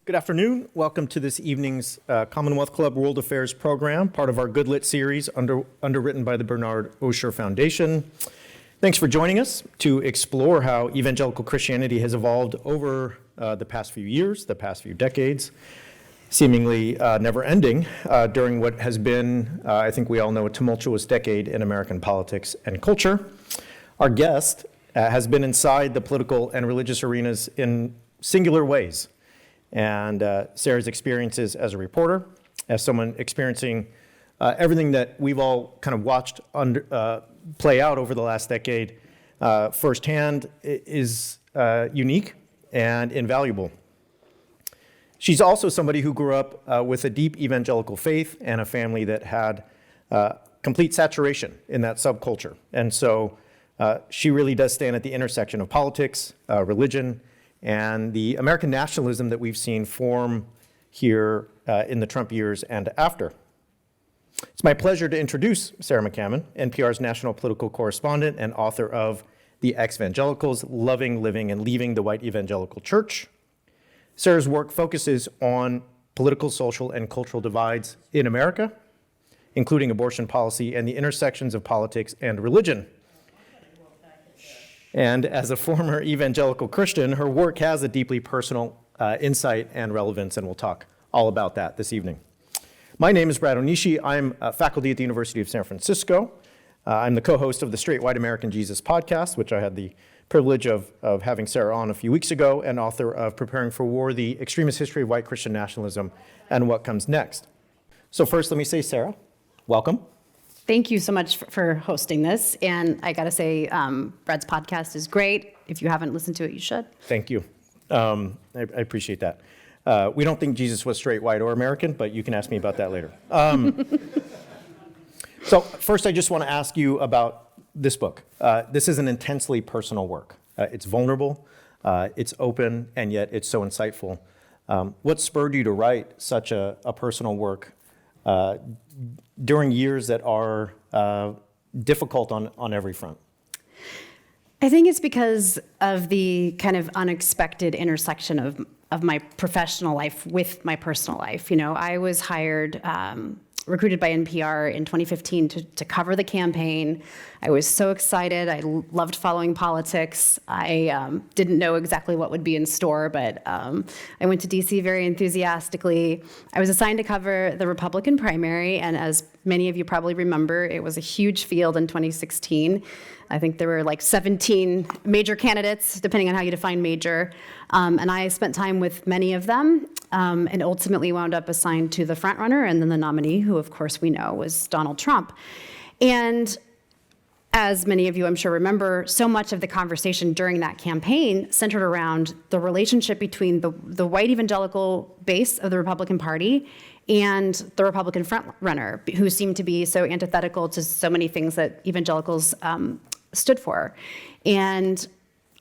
Good afternoon. Welcome to this evening's Commonwealth Club World Affairs program, part of our Good Lit series underwritten by the Bernard Osher Foundation. Thanks for joining us to explore how evangelical Christianity has evolved over the past few years, the past few decades, seemingly never ending during what has been, I think we all know, a tumultuous decade in American politics and culture. Our guest has been inside the political and religious arenas in singular ways. And Sarah's experiences as a reporter, as someone experiencing everything that we've all kind of watched play out over the last decade firsthand is unique and invaluable. She's also somebody who grew up with a deep evangelical faith and a family that had complete saturation in that subculture. And so she really does stand at the intersection of politics, religion, and the American nationalism that we've seen form here in the Trump years and after. It's my pleasure to introduce Sarah McCammon, NPR's national political correspondent and author of The Ex-Evangelicals, Loving, Living, and Leaving the White Evangelical Church. Sarah's work focuses on political, social, and cultural divides in America, including abortion policy and the intersections of politics and religion. And as a former evangelical Christian, her work has a deeply personal insight and relevance, and we'll talk all about that this evening. My name is Brad Onishi. I'm a faculty at the University of San Francisco. I'm the co-host of the Straight White American Jesus podcast, which I had the privilege of having Sarah on a few weeks ago, and author of Preparing for War, The Extremist History of White Christian Nationalism and What Comes Next. So first, let me say, Sarah, welcome. Thank you so much for hosting this. And I got to say, Brad's podcast is great. If you haven't listened to it, you should. Thank you. I appreciate that. We don't think Jesus was straight, white, or American, but you can ask me about that later. So first, I just want to ask you about this book. This is an intensely personal work. It's vulnerable, it's open, and yet it's so insightful. What spurred you to write such a personal work during years that are difficult on every front? I think it's because of the kind of unexpected intersection of my professional life with my personal life. You know, I was hired, recruited by NPR in 2015 to cover the campaign. I was so excited. I loved following politics. I didn't know exactly what would be in store, but I went to DC very enthusiastically. I was assigned to cover the Republican primary, and as many of you probably remember, it was a huge field in 2016. I think there were like 17 major candidates, depending on how you define major. And I spent time with many of them and ultimately wound up assigned to the frontrunner and then the nominee, who of course we know was Donald Trump. And as many of you I'm sure remember, so much of the conversation during that campaign centered around the relationship between the white evangelical base of the Republican Party and the Republican frontrunner, who seemed to be so antithetical to so many things that evangelicals stood for. And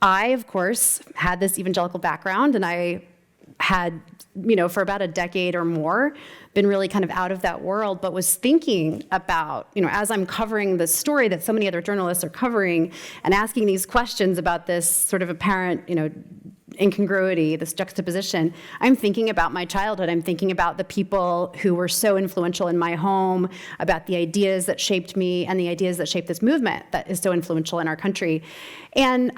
I, of course, had this evangelical background, and I had, for about a decade or more, been really kind of out of that world, but was thinking about, as I'm covering the story that so many other journalists are covering and asking these questions about this sort of apparent, incongruity, this juxtaposition, I'm thinking about my childhood. I'm thinking about the people who were so influential in my home, about the ideas that shaped me and the ideas that shaped this movement that is so influential in our country. And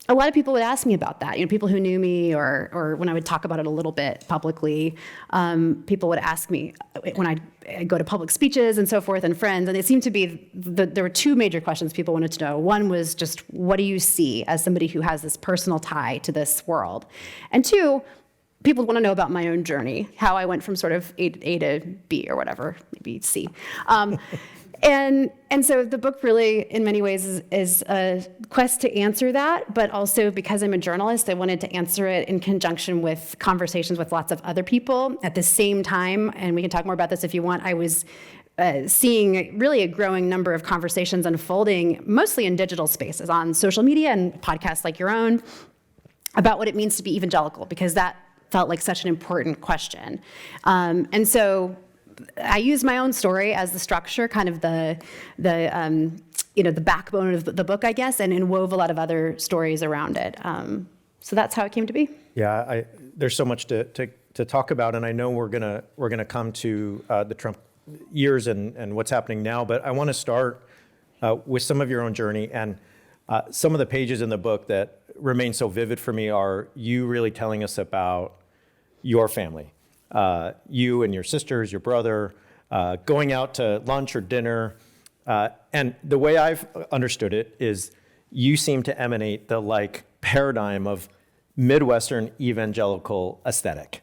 a lot of people would ask me about that. People who knew me, or when I would talk about it a little bit publicly, people would ask me when I go to public speeches and so forth, and friends, and it seemed to be there were two major questions people wanted to know. One was just, what do you see as somebody who has this personal tie to this world? And two, people want to know about my own journey, how I went from sort of A to B or whatever, maybe C. And so the book really, in many ways, is a quest to answer that, but also because I'm a journalist, I wanted to answer it in conjunction with conversations with lots of other people at the same time, and we can talk more about this if you want. I was seeing really a growing number of conversations unfolding, mostly in digital spaces, on social media and podcasts like your own, about what it means to be evangelical, because that felt like such an important question. And so I use my own story as the structure, kind of the backbone of the book, I guess, and wove a lot of other stories around it. So that's how it came to be. Yeah, there's so much to talk about, and I know we're gonna come to the Trump years and what's happening now. But I want to start with some of your own journey, and some of the pages in the book that remain so vivid for me are you really telling us about your family, you and your sisters, your brother, going out to lunch or dinner, and the way I've understood it is you seem to emanate the like paradigm of Midwestern evangelical aesthetic.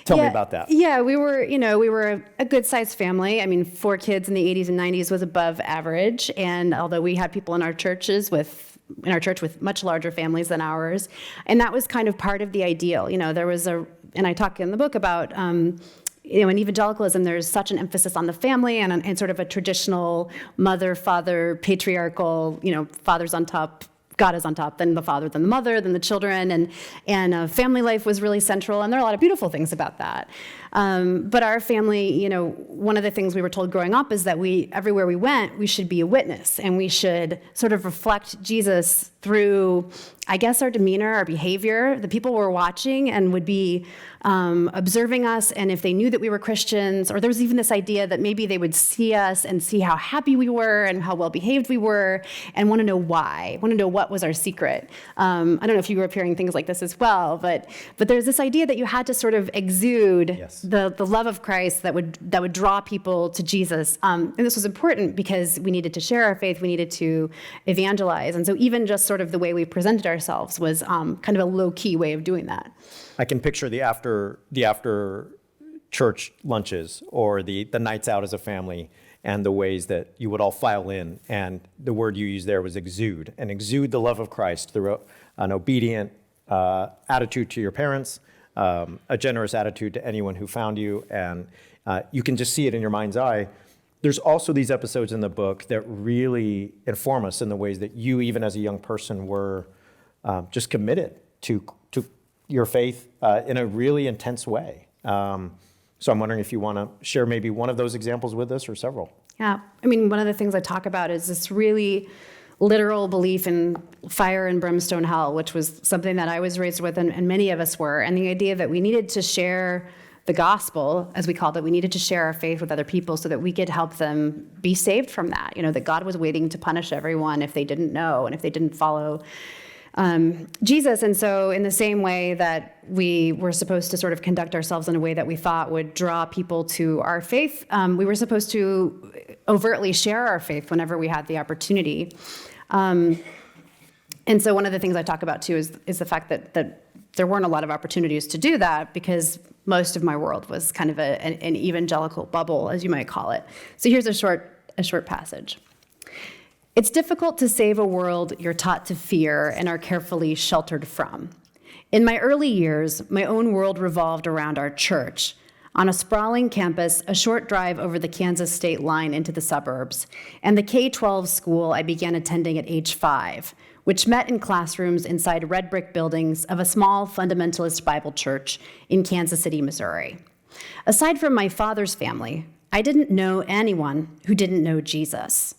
Tell me about that. Yeah, we were a good-sized family. I mean, 4 kids in the 80s and 90s was above average. And although we had people in our church with much larger families than ours, and that was kind of part of the ideal. There was and I talk in the book about, in evangelicalism, there's such an emphasis on the family and sort of a traditional mother, father, patriarchal, father's on top, God is on top, then the father, then the mother, then the children, and family life was really central, and there are a lot of beautiful things about that. But our family, one of the things we were told growing up is that everywhere we went, we should be a witness, and we should sort of reflect Jesus through, I guess, our demeanor, our behavior. The people were watching and would be observing us, and if they knew that we were Christians, or there was even this idea that maybe they would see us and see how happy we were and how well behaved we were, and want to know why, want to know what was our secret. I don't know if you grew up hearing things like this as well, but there's this idea that you had to sort of exude Yes. the love of Christ that would draw people to Jesus. And this was important because we needed to share our faith, we needed to evangelize, and so even just sort of the way we presented ourselves was kind of a low-key way of doing that. I can picture the after church lunches or the nights out as a family and the ways that you would all file in. And the word you used there was exude, and exude the love of Christ through an obedient attitude to your parents, a generous attitude to anyone who found you. And you can just see it in your mind's eye. There's also these episodes in the book that really inform us in the ways that you, even as a young person, were just committed to your faith in a really intense way. So I'm wondering if you want to share maybe one of those examples with us or several. Yeah, I mean, one of the things I talk about is this really literal belief in fire and brimstone hell, which was something that I was raised with and many of us were, and the idea that we needed to share the gospel, as we called it, we needed to share our faith with other people so that we could help them be saved from that, that God was waiting to punish everyone if they didn't know and if they didn't follow Jesus. And so in the same way that we were supposed to sort of conduct ourselves in a way that we thought would draw people to our faith, we were supposed to overtly share our faith whenever we had the opportunity. And so one of the things I talk about too is the fact that there weren't a lot of opportunities to do that because most of my world was kind of an evangelical bubble, as you might call it. So here's a short passage. It's difficult to save a world you're taught to fear and are carefully sheltered from. In my early years, my own world revolved around our church. On a sprawling campus, a short drive over the Kansas state line into the suburbs, and the K-12 school I began attending at age 5, which met in classrooms inside red brick buildings of a small fundamentalist Bible church in Kansas City, Missouri. Aside from my father's family, I didn't know anyone who didn't know Jesus.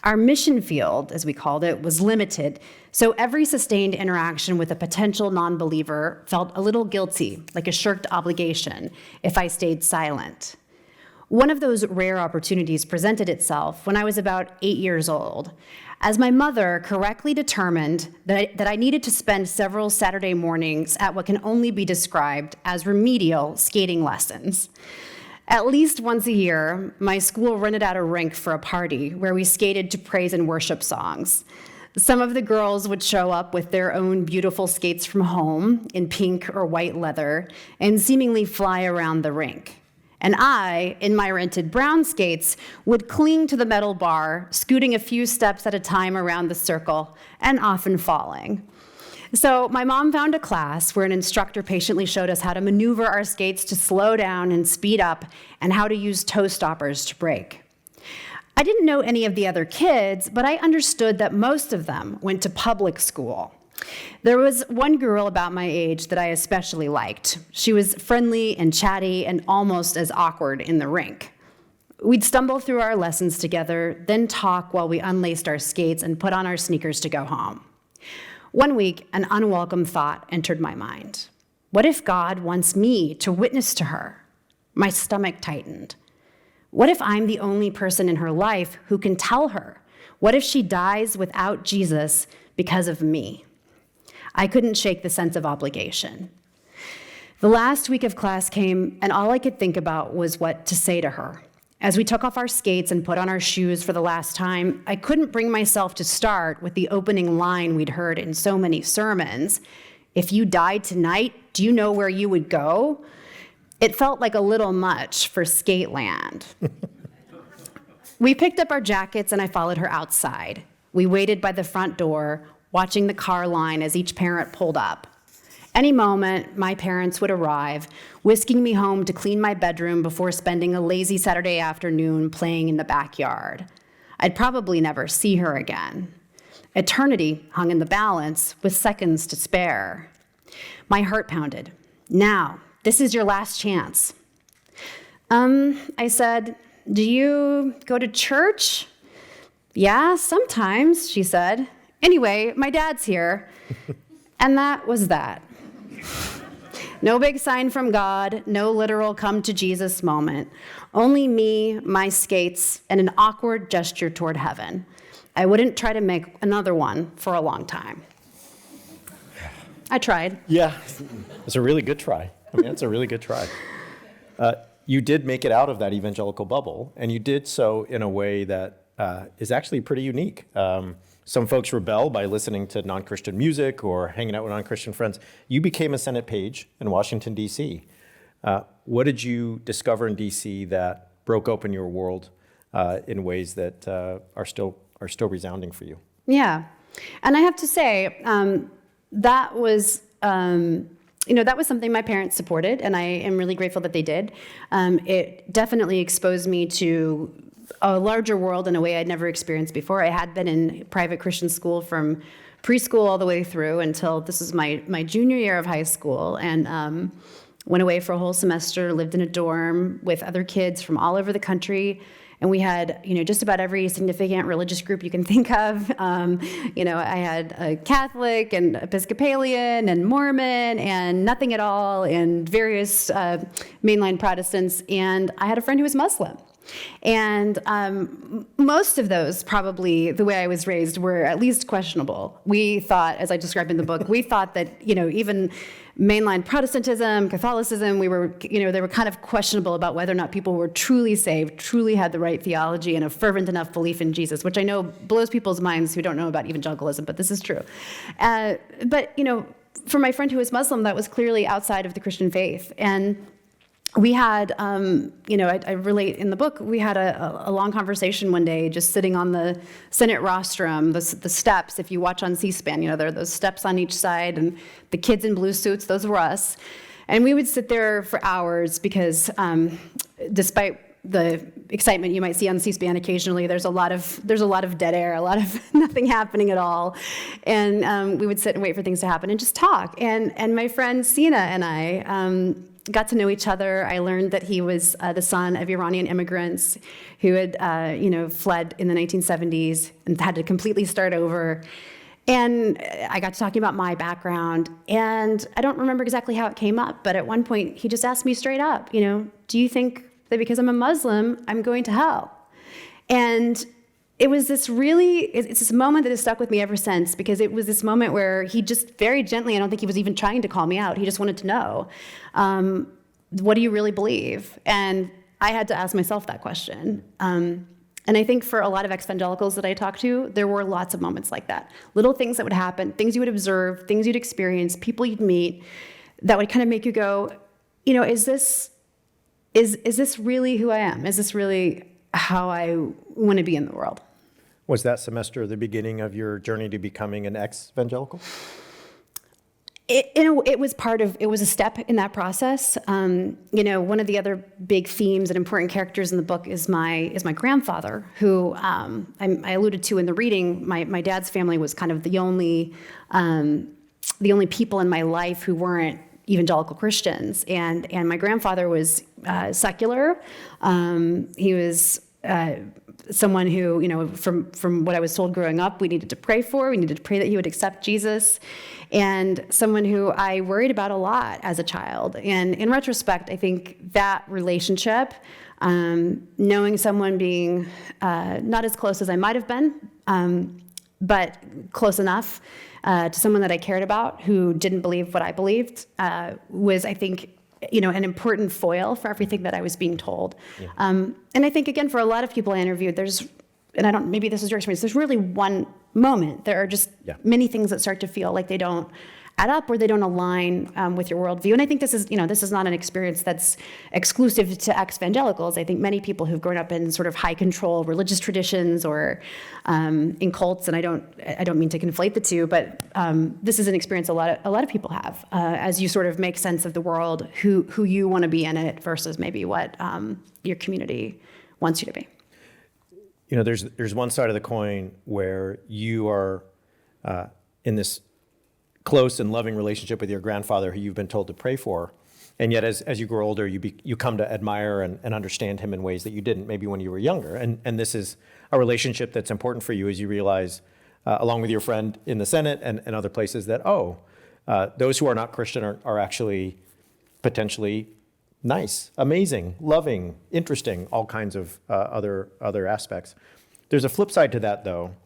Our mission field, as we called it, was limited, so every sustained interaction with a potential non-believer felt a little guilty, like a shirked obligation, if I stayed silent. One of those rare opportunities presented itself when I was about 8 years old, as my mother correctly determined that I needed to spend several Saturday mornings at what can only be described as remedial skating lessons. At least once a year, my school rented out a rink for a party where we skated to praise and worship songs. Some of the girls would show up with their own beautiful skates from home in pink or white leather and seemingly fly around the rink. And I, in my rented brown skates, would cling to the metal bar, scooting a few steps at a time around the circle and often falling. So my mom found a class where an instructor patiently showed us how to maneuver our skates to slow down and speed up and how to use toe stoppers to brake. I didn't know any of the other kids, but I understood that most of them went to public school. There was one girl about my age that I especially liked. She was friendly and chatty and almost as awkward in the rink. We'd stumble through our lessons together, then talk while we unlaced our skates and put on our sneakers to go home. One week, an unwelcome thought entered my mind. What if God wants me to witness to her? My stomach tightened. What if I'm the only person in her life who can tell her? What if she dies without Jesus because of me? I couldn't shake the sense of obligation. The last week of class came, and all I could think about was what to say to her. As we took off our skates and put on our shoes for the last time, I couldn't bring myself to start with the opening line we'd heard in so many sermons. If you died tonight, do you know where you would go? It felt like a little much for Skateland. We picked up our jackets and I followed her outside. We waited by the front door, watching the car line as each parent pulled up. Any moment, my parents would arrive, whisking me home to clean my bedroom before spending a lazy Saturday afternoon playing in the backyard. I'd probably never see her again. Eternity hung in the balance with seconds to spare. My heart pounded. Now, this is your last chance. I said, do you go to church? Yeah, sometimes, she said. Anyway, my dad's here. And that was that. No big sign from God, no literal come to Jesus moment. Only me, my skates, and an awkward gesture toward heaven. I wouldn't try to make another one for a long time. I tried. Yeah, it's a really good try. I mean, it's a really good try. You did make it out of that evangelical bubble, and you did so in a way that is actually pretty unique. Some folks rebel by listening to non-Christian music or hanging out with non-Christian friends. You became a Senate page in Washington, D.C. What did you discover in D.C. that broke open your world in ways that are still resounding for you? Yeah, and I have to say that was that was something my parents supported, and I am really grateful that they did. It definitely exposed me to a larger world in a way I'd never experienced before. I had been in private Christian school from preschool all the way through until this was my junior year of high school, and went away for a whole semester, lived in a dorm with other kids from all over the country. And we had, just about every significant religious group you can think of. I had a Catholic and Episcopalian and Mormon and nothing at all and various mainline Protestants. And I had a friend who was Muslim. And most of those, probably the way I was raised, were at least questionable. We thought, as I described in the book, we thought that, even mainline Protestantism, Catholicism, they were kind of questionable about whether or not people were truly saved, truly had the right theology and a fervent enough belief in Jesus, which I know blows people's minds who don't know about evangelicalism, but this is true. But for my friend who was Muslim, that was clearly outside of the Christian faith. And we had, I relate in the book, we had a long conversation one day just sitting on the Senate rostrum, the steps. If you watch on C-SPAN, there are those steps on each side, and the kids in blue suits, those were us. And we would sit there for hours because despite the excitement you might see on C-SPAN occasionally, there's a lot of dead air, a lot of nothing happening at all. And we would sit and wait for things to happen and just talk. And my friend Sina and I got to know each other. I learned that he was the son of Iranian immigrants who had, fled in the 1970s and had to completely start over. And I got to talking about my background. And I don't remember exactly how it came up, but at one point he just asked me straight up, do you think that because I'm a Muslim, I'm going to hell? And it was it's this moment that has stuck with me ever since, because it was this moment where he just very gently, I don't think he was even trying to call me out, he just wanted to know, what do you really believe? And I had to ask myself that question. And I think for a lot of ex-evangelicals that I talked to, there were lots of moments like that. Little things that would happen, things you would observe, things you'd experience, people you'd meet, that would kind of make you go, is this really who I am? Is this really how I want to be in the world? Was that semester the beginning of your journey to becoming an ex-evangelical? It was a step in that process. One of the other big themes and important characters in the book is my grandfather, who I alluded to in the reading. My dad's family was kind of the only people in my life who weren't evangelical Christians, and my grandfather was secular. He was someone who, from what I was told growing up, we needed to pray for. We needed to pray that he would accept Jesus. And someone who I worried about a lot as a child. And in retrospect, I think that relationship, knowing someone being not as close as I might have been, but close enough to someone that I cared about who didn't believe what I believed, was, I think, an important foil for everything that I was being told. Yeah. And I think, again, for a lot of people I interviewed, maybe this is your experience, there's really one moment. There are just many things that start to feel like they don't add up or they don't align with your worldview. And I think this is not an experience that's exclusive to ex-evangelicals. I think many people who've grown up in sort of high control religious traditions or in cults, and I don't mean to conflate the two, but this is an experience a lot of people have as you sort of make sense of the world, who you want to be in it versus maybe what your community wants you to be. There's one side of the coin where you are in this close and loving relationship with your grandfather who you've been told to pray for. And yet as you grow older, you come to admire and understand him in ways that you didn't maybe when you were younger. And this is a relationship that's important for you as you realize, along with your friend in the Senate and other places, that, those who are not Christian are actually potentially nice, amazing, loving, interesting, all kinds of other aspects. There's a flip side to that, though,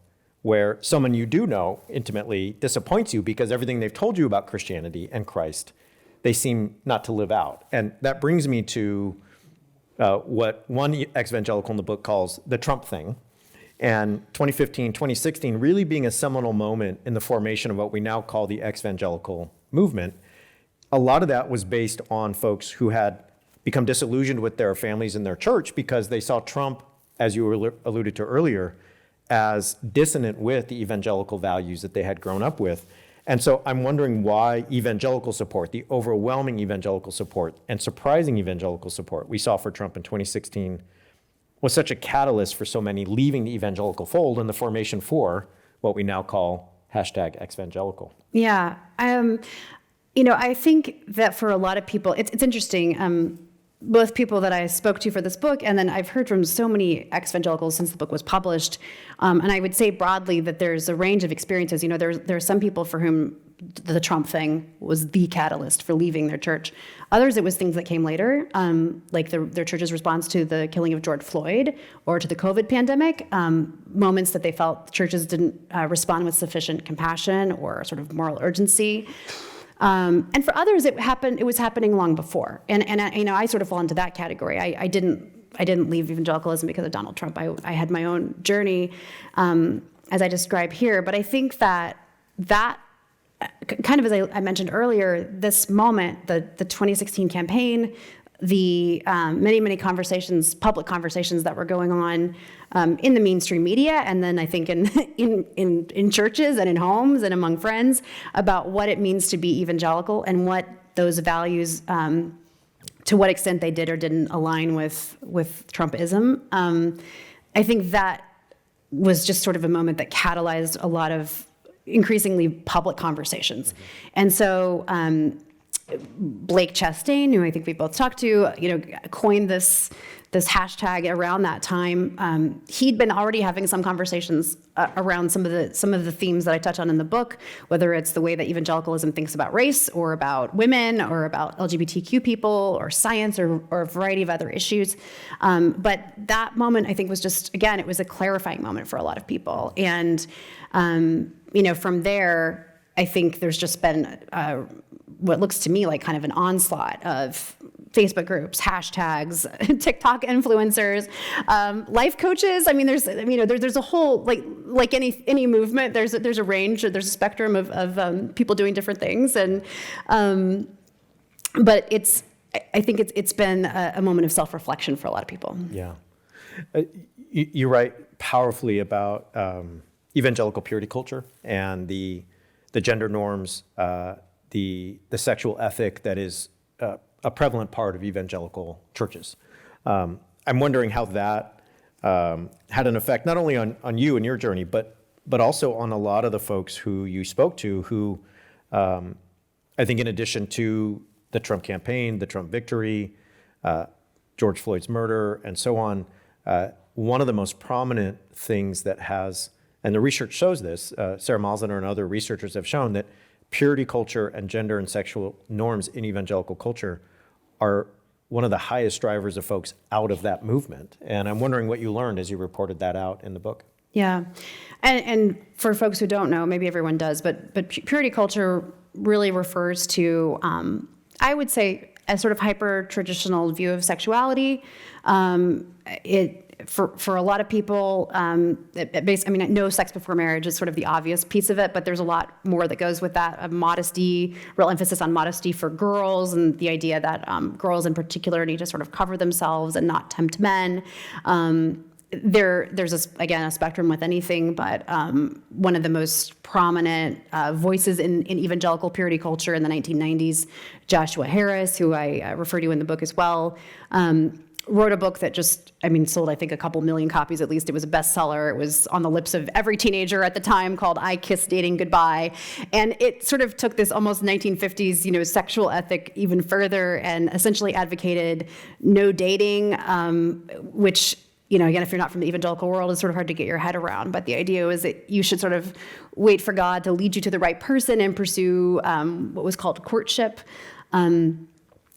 where someone you do know intimately disappoints you because everything they've told you about Christianity and Christ, they seem not to live out. And that brings me to what one ex-evangelical in the book calls the Trump thing. And 2015, 2016 really being a seminal moment in the formation of what we now call the ex-evangelical movement. A lot of that was based on folks who had become disillusioned with their families and their church because they saw Trump, as you alluded to earlier, as dissonant with the evangelical values that they had grown up with. And so I'm wondering why evangelical support, the overwhelming evangelical support and surprising evangelical support we saw for Trump in 2016 was such a catalyst for so many leaving the evangelical fold and the formation for what we now call #ex-evangelical. Yeah. I think that for a lot of people, it's interesting. Both people that I spoke to for this book, and then I've heard from so many ex-evangelicals since the book was published, and I would say broadly that there's a range of experiences. There are some people for whom the Trump thing was the catalyst for leaving their church. Others, it was things that came later, like their church's response to the killing of George Floyd or to the COVID pandemic, moments that they felt churches didn't respond with sufficient compassion or sort of moral urgency. And for others, it was happening long before. And I sort of fall into that category. I didn't leave evangelicalism because of Donald Trump. I had my own journey, as I describe here. But I think that kind of, as I mentioned earlier, this moment, the 2016 campaign, the many conversations, public conversations that were going on in the mainstream media, and then I think in churches and in homes and among friends about what it means to be evangelical and what those values, to what extent they did or didn't align with Trumpism. I think that was just sort of a moment that catalyzed a lot of increasingly public conversations. And so Blake Chastain, who I think we both talked to, coined this hashtag around that time. He'd been already having some conversations around some of the themes that I touch on in the book, whether it's the way that evangelicalism thinks about race or about women or about LGBTQ people or science or a variety of other issues. But that moment, I think, was just, again, it was a clarifying moment for a lot of people. And, from there, I think there's just been what looks to me like kind of an onslaught of Facebook groups, hashtags, TikTok influencers, life coaches. I mean, there's a whole, like any movement, there's a range, there's a spectrum of people doing different things. And, but I think it's been a moment of self-reflection for a lot of people. Yeah. You write powerfully about evangelical purity culture and the gender norms, the sexual ethic that is a prevalent part of evangelical churches. I'm wondering how that had an effect not only on you and your journey, but also on a lot of the folks who you spoke to who, I think in addition to the Trump campaign, the Trump victory, George Floyd's murder, and so on, one of the most prominent things that has, and the research shows this, Sarah Masliner and other researchers have shown that purity culture and gender and sexual norms in evangelical culture are one of the highest drivers of folks out of that movement. And I'm wondering what you learned as you reported that out in the book. Yeah. And for folks who don't know, maybe everyone does, but purity culture really refers to, I would say, a sort of hyper-traditional view of sexuality. For a lot of people, no sex before marriage is sort of the obvious piece of it, but there's a lot more that goes with that. Of modesty, real emphasis on modesty for girls, and the idea that girls in particular need to sort of cover themselves and not tempt men. There's a spectrum with anything, but one of the most prominent voices in evangelical purity culture in the 1990s, Joshua Harris, who I refer to in the book as well, wrote a book that sold, I think, a couple million copies at least. It was a bestseller. It was on the lips of every teenager at the time, called I Kissed Dating Goodbye. And it sort of took this almost 1950s, sexual ethic even further and essentially advocated no dating, which, again, if you're not from the evangelical world, it's sort of hard to get your head around. But the idea was that you should sort of wait for God to lead you to the right person and pursue what was called courtship. And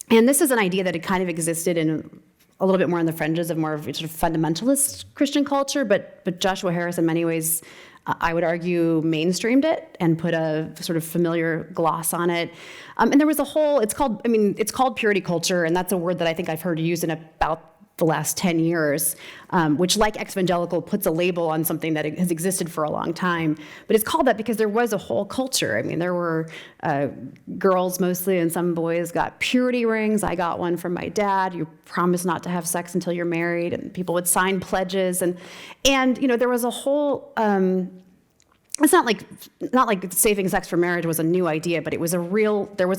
this is an idea that had kind of existed in a little bit more on the fringes of more of sort of fundamentalist Christian culture, but Joshua Harris, in many ways, I would argue, mainstreamed it and put a sort of familiar gloss on it. And there was a whole, it's called purity culture, and that's a word that I think I've heard used in about the last 10 years, which, like evangelical, puts a label on something that has existed for a long time. But it's called that because there was a whole culture. There were girls mostly, and some boys got purity rings. I got one from my dad. You promise not to have sex until you're married, and people would sign pledges. And there was a whole... It's not like saving sex for marriage was a new idea, but there was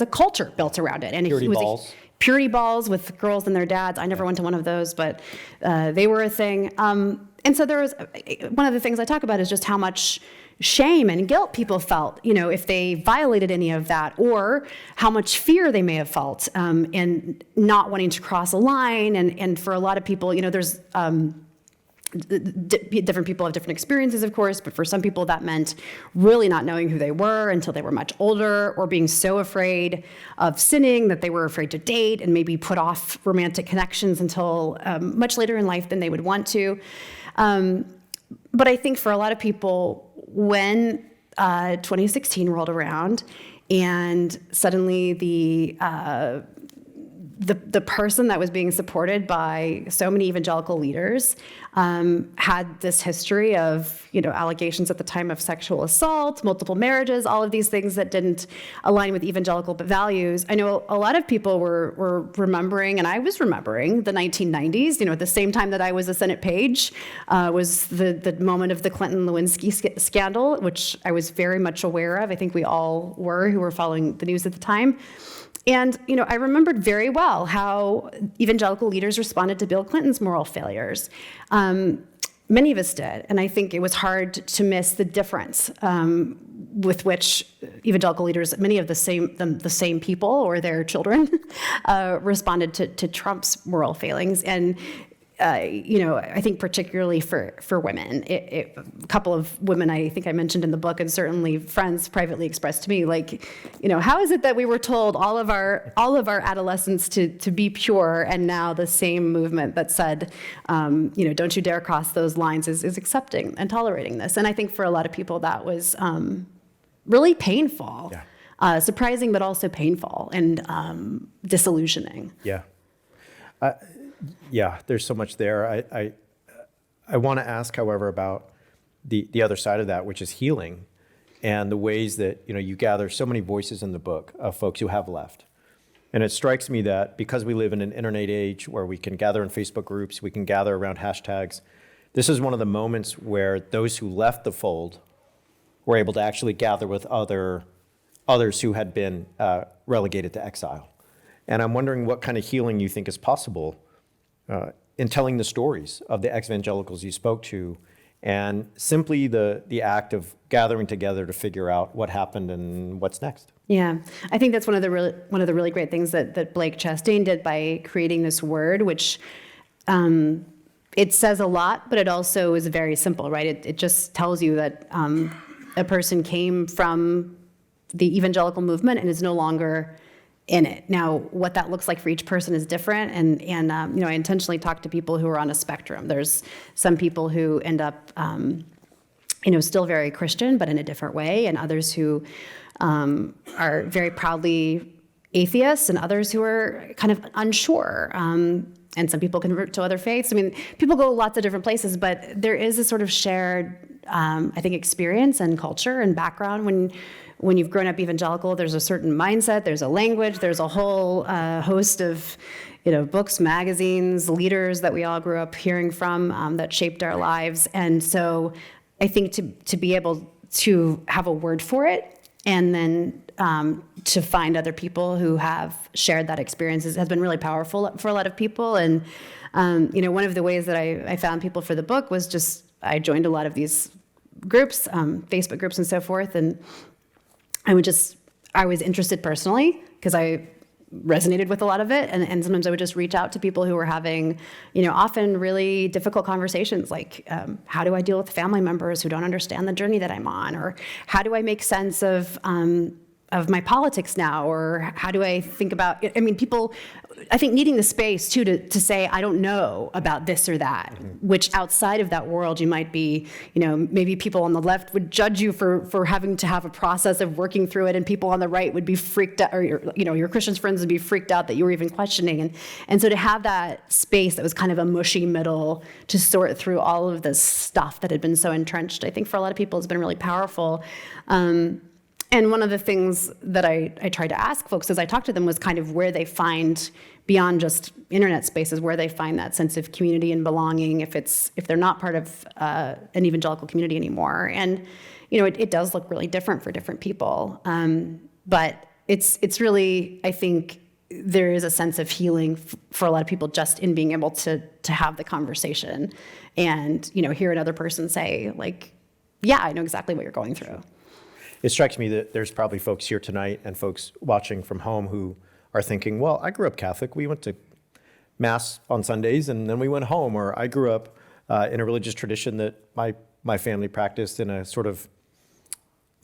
a culture built around it. And Purity balls. Purity balls with girls and their dads. I never went to one of those, but they were a thing. And so there was, one of the things I talk about is just how much shame and guilt people felt, if they violated any of that, or how much fear they may have felt in not wanting to cross a line. And for a lot of people, there's... different people have different experiences, of course, but for some people that meant really not knowing who they were until they were much older, or being so afraid of sinning that they were afraid to date and maybe put off romantic connections until much later in life than they would want to. But I think for a lot of people, when 2016 rolled around and suddenly the person that was being supported by so many evangelical leaders had this history of, allegations at the time of sexual assault, multiple marriages, all of these things that didn't align with evangelical values. I know a lot of people were remembering, and I was remembering, the 1990s. At the same time that I was a Senate page, was the moment of the Clinton-Lewinsky scandal, which I was very much aware of. I think we all were, who were following the news at the time. And, I remembered very well how evangelical leaders responded to Bill Clinton's moral failures. Many of us did, and I think it was hard to miss the difference with which evangelical leaders, many of the same people or their children, responded to Trump's moral failings. And I think particularly for women, a couple of women I think I mentioned in the book, and certainly friends privately expressed to me, how is it that we were told all of our adolescence to be pure, and now the same movement that said, don't you dare cross those lines is accepting and tolerating this? And I think for a lot of people that was really painful, surprising, but also painful and disillusioning. Yeah. Yeah, there's so much there. I want to ask, however, about the other side of that, which is healing, and the ways that you gather so many voices in the book of folks who have left. And it strikes me that because we live in an internet age where we can gather in Facebook groups, we can gather around hashtags, this is one of the moments where those who left the fold were able to actually gather with others who had been relegated to exile. And I'm wondering what kind of healing you think is possible in telling the stories of the ex-evangelicals you spoke to, and simply the act of gathering together to figure out what happened and what's next. Yeah, I think that's one of the really great things that Blake Chastain did by creating this word, which it says a lot, but it also is very simple, right? It just tells you that a person came from the evangelical movement and is no longer in it. Now, what that looks like for each person is different, and I intentionally talk to people who are on a spectrum. There's some people who end up, still very Christian, but in a different way, and others who are very proudly atheists, and others who are kind of unsure. And some people convert to other faiths. I mean, people go lots of different places, but there is a sort of shared, I think, experience and culture and background. When you've grown up evangelical, there's a certain mindset, there's a language, there's a whole host of, books, magazines, leaders that we all grew up hearing from that shaped our lives. And so I think to be able to have a word for it, and then to find other people who have shared that experience has been really powerful for a lot of people. And one of the ways that I found people for the book was just I joined a lot of these groups, Facebook groups and so forth, and I was interested personally because I resonated with a lot of it, and sometimes I would just reach out to people who were having, often really difficult conversations, like how do I deal with family members who don't understand the journey that I'm on, or how do I make sense of my politics now, or how do I think about, people, I think needing the space too to say, I don't know about this or that, which outside of that world you might be, maybe people on the left would judge you for having to have a process of working through it, and people on the right would be freaked out, or your Christian friends would be freaked out that you were even questioning. And so to have that space that was kind of a mushy middle to sort through all of this stuff that had been so entrenched, I think for a lot of people has been really powerful. And one of the things that I tried to ask folks as I talked to them was kind of where they find, beyond just internet spaces, where they find that sense of community and belonging if they're not part of an evangelical community anymore. And it does look really different for different people. But it's really, I think there is a sense of healing for a lot of people just in being able to have the conversation and hear another person say, like, yeah, I know exactly what you're going through. It strikes me that there's probably folks here tonight and folks watching from home who are thinking, well, I grew up Catholic. We went to Mass on Sundays and then we went home. Or I grew up in a religious tradition that my family practiced in a sort of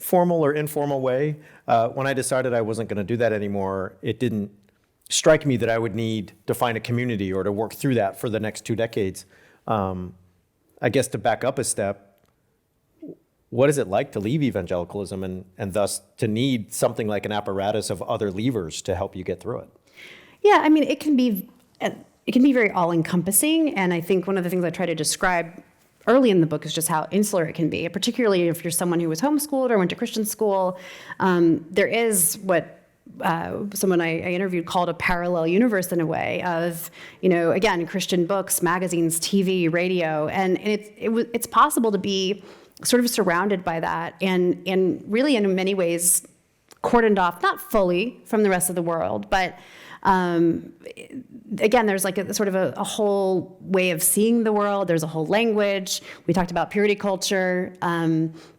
formal or informal way. When I decided I wasn't going to do that anymore, it didn't strike me that I would need to find a community or to work through that for the next 2 decades. I guess to back up a step, what is it like to leave evangelicalism and thus to need something like an apparatus of other levers to help you get through it? Yeah, it can be very all-encompassing, and I think one of the things I try to describe early in the book is just how insular it can be, particularly if you're someone who was homeschooled or went to Christian school. There is what someone I interviewed called a parallel universe in a way of, again, Christian books, magazines, TV, radio, and it's possible to be sort of surrounded by that and really in many ways cordoned off, not fully from the rest of the world, but again, there's like a sort of a whole way of seeing the world. There's a whole language. We talked about purity culture.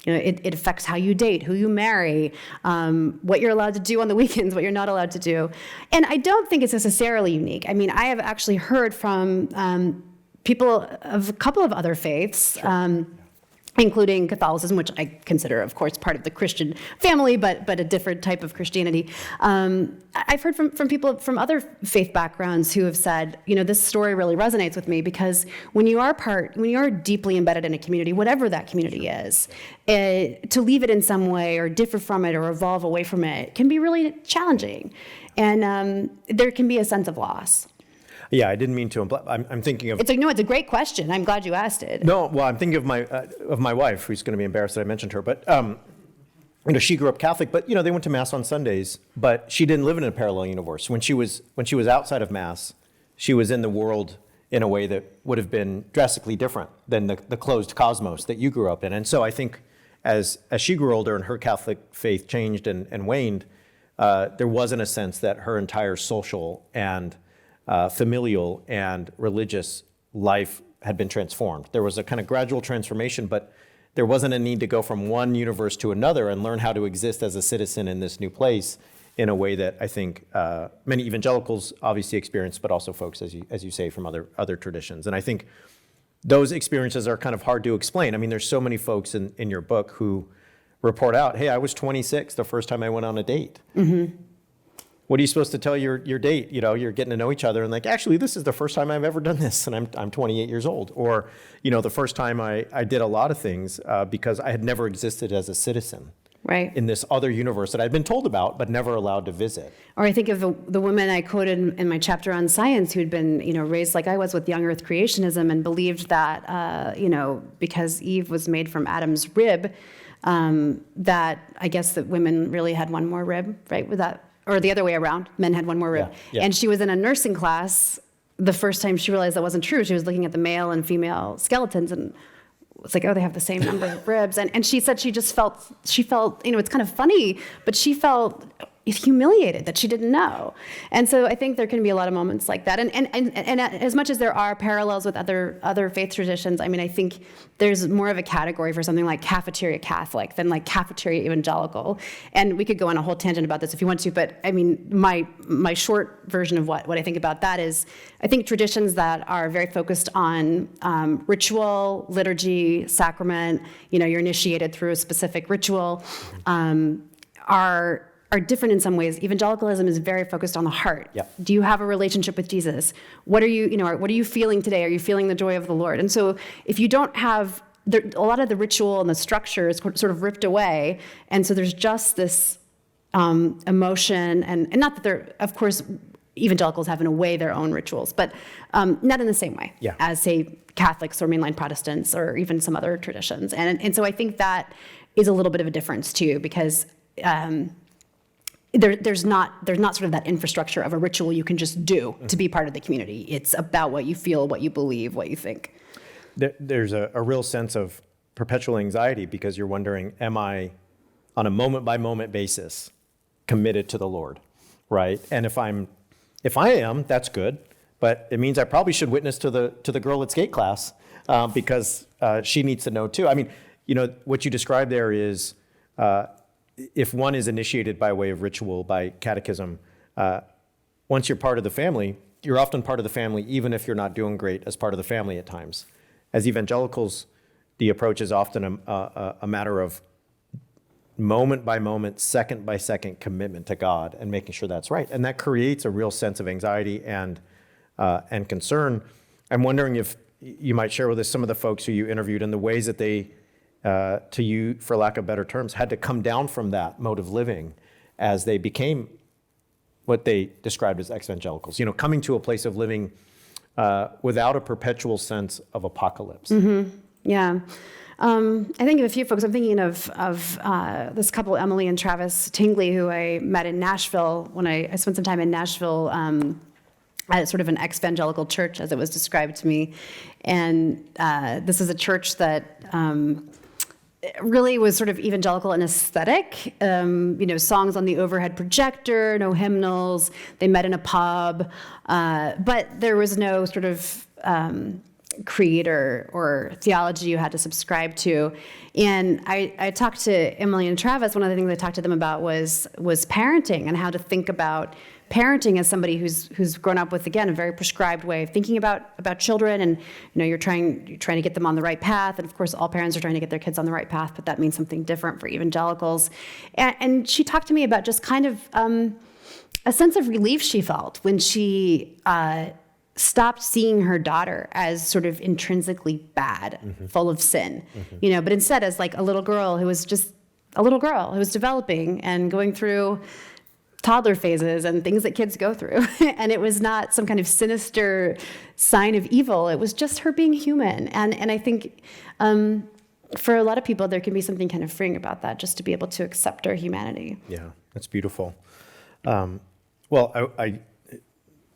It affects how you date, who you marry, what you're allowed to do on the weekends, what you're not allowed to do. And I don't think it's necessarily unique. I have actually heard from people of a couple of other faiths, including Catholicism, which I consider, of course, part of the Christian family, but a different type of Christianity. I've heard from people from other faith backgrounds who have said, this story really resonates with me because when you are deeply embedded in a community, whatever that community is, to leave it in some way or differ from it or evolve away from it can be really challenging. And there can be a sense of loss. Yeah, I didn't mean to imply. I'm thinking of. It's a great question. I'm glad you asked it. No, well, I'm thinking of my wife, who's going to be embarrassed that I mentioned her. But she grew up Catholic, but they went to Mass on Sundays. But she didn't live in a parallel universe. When she was outside of Mass, she was in the world in a way that would have been drastically different than the closed cosmos that you grew up in. And so I think as she grew older and her Catholic faith changed and waned, there wasn't a sense that her entire social and familial and religious life had been transformed. There was a kind of gradual transformation, but there wasn't a need to go from one universe to another and learn how to exist as a citizen in this new place in a way that I think many evangelicals obviously experience, but also folks, as you say, from other traditions. And I think those experiences are kind of hard to explain. I mean, there's so many folks in your book who report out, hey, I was 26 the first time I went on a date. What are you supposed to tell your date? You know, you're getting to know each other and like, actually, this is the first time I've ever done this, and I'm 28 years old. Or, you know, the first time I did a lot of things because I had never existed as a citizen Right. in this other universe that I'd been told about but never allowed to visit. Or I think of the woman I quoted in my chapter on science who'd been, raised like I was with young Earth creationism and believed that, because Eve was made from Adam's rib, that I guess that women really had one more rib, right? With that, or the other way around, men had one more rib. Yeah. And she was in a nursing class. The first time she realized that wasn't true, she was looking at the male and female skeletons and it's like, oh, they have the same number of ribs. And she said she felt, it's kind of funny, but she felt humiliated that she didn't know. And so I think there can be a lot of moments like that. And as much as there are parallels with other faith traditions, I mean, I think there's more of a category for something like cafeteria Catholic than like cafeteria evangelical. And we could go on a whole tangent about this if you want to, but I mean, my short version of what I think about that is, I think traditions that are very focused on ritual, liturgy, sacrament, you're initiated through a specific ritual, are different in some ways. Evangelicalism is very focused on the heart. Yep. Do you have a relationship with Jesus? What are you feeling today? Are you feeling the joy of the Lord? And so if you don't have, a lot of the ritual and the structure is sort of ripped away. And so there's just this emotion, and not that they're, of course, evangelicals have in a way their own rituals, but not in the same way as, say, Catholics or mainline Protestants or even some other traditions. And so I think that is a little bit of a difference too, because there's not sort of that infrastructure of a ritual you can just do to be part of the community. It's about what you feel, what you believe, what you think. There's a real sense of perpetual anxiety because you're wondering, am I on a moment-by-moment basis committed to the Lord, right? And if I am, that's good, but it means I probably should witness to the girl at skate class because she needs to know too. I mean, what you described there is if one is initiated by way of ritual, by catechism, once you're part of the family, you're often part of the family, even if you're not doing great as part of the family at times. As evangelicals, the approach is often a matter of moment by moment, second by second commitment to God and making sure that's right. And that creates a real sense of anxiety and concern. I'm wondering if you might share with us some of the folks who you interviewed and the ways that they, to you, for lack of better terms, had to come down from that mode of living as they became what they described as evangelicals, coming to a place of living without a perpetual sense of apocalypse. Mm-hmm. Yeah. I think of a few folks. I'm thinking of this couple, Emily and Travis Tingley, who I met in Nashville when I spent some time in Nashville at sort of an ex-evangelical church, as it was described to me. And this is a church that really was sort of evangelical and aesthetic. Songs on the overhead projector, no hymnals. They met in a pub, but there was no sort of creator or theology you had to subscribe to. And I talked to Emily and Travis. One of the things I talked to them about was parenting and how to think about parenting as somebody who's grown up with, again, a very prescribed way of thinking about children. And you're trying to get them on the right path. And of course, all parents are trying to get their kids on the right path, but that means something different for evangelicals. And she talked to me about just kind of a sense of relief she felt when she stopped seeing her daughter as sort of intrinsically bad, full of sin, but instead as like a little girl who was just a little girl who was developing and going through toddler phases and things that kids go through. And it was not some kind of sinister sign of evil. It was just her being human. And I think for a lot of people, there can be something kind of freeing about that, just to be able to accept our humanity. Yeah, that's beautiful. Well,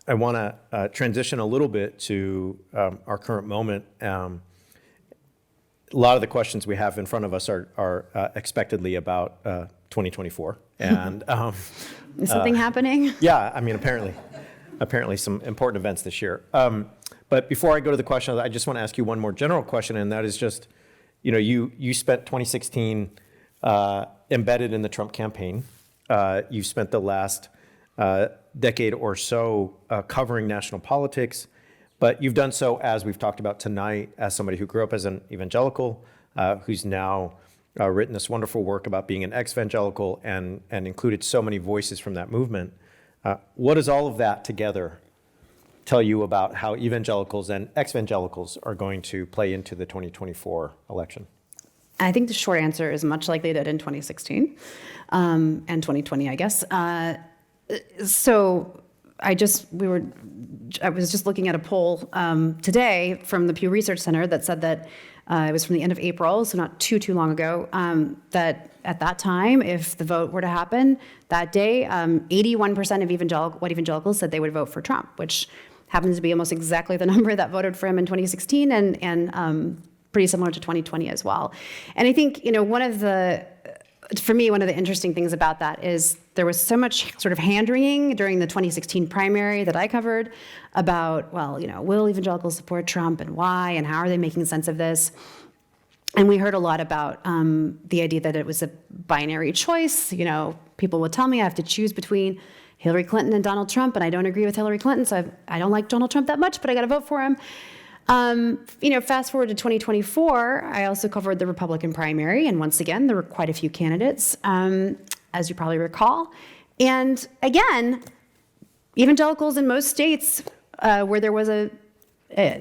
I want to transition a little bit to our current moment. A lot of the questions we have in front of us are expectedly about 2024. And is something happening? Yeah, I mean, apparently some important events this year. But before I go to the question, I just want to ask you one more general question, and that is just, you spent 2016 embedded in the Trump campaign. You spent the last decade or so covering national politics, But you've done so, as we've talked about tonight, as somebody who grew up as an evangelical, who's now written this wonderful work about being an ex-evangelical and included so many voices from that movement. What does all of that together tell you about how evangelicals and ex-evangelicals are going to play into the 2024 election? I think the short answer is much like they did in 2016 and 2020, I guess. So I was just looking at a poll today from the Pew Research Center that said that it was from the end of April, so not too long ago, that at that time, if the vote were to happen that day, 81% of white evangelicals said they would vote for Trump, which happens to be almost exactly the number that voted for him in 2016 and pretty similar to 2020 as well. And I think, for me, one of the interesting things about that is there was so much sort of hand-wringing during the 2016 primary that I covered about, will evangelicals support Trump and why and how are they making sense of this? And we heard a lot about the idea that it was a binary choice. People would tell me I have to choose between Hillary Clinton and Donald Trump, and I don't agree with Hillary Clinton, so I don't like Donald Trump that much, but I got to vote for him. Fast forward to 2024, I also covered the Republican primary, and once again, there were quite a few candidates, as you probably recall. And again, evangelicals in most states where there was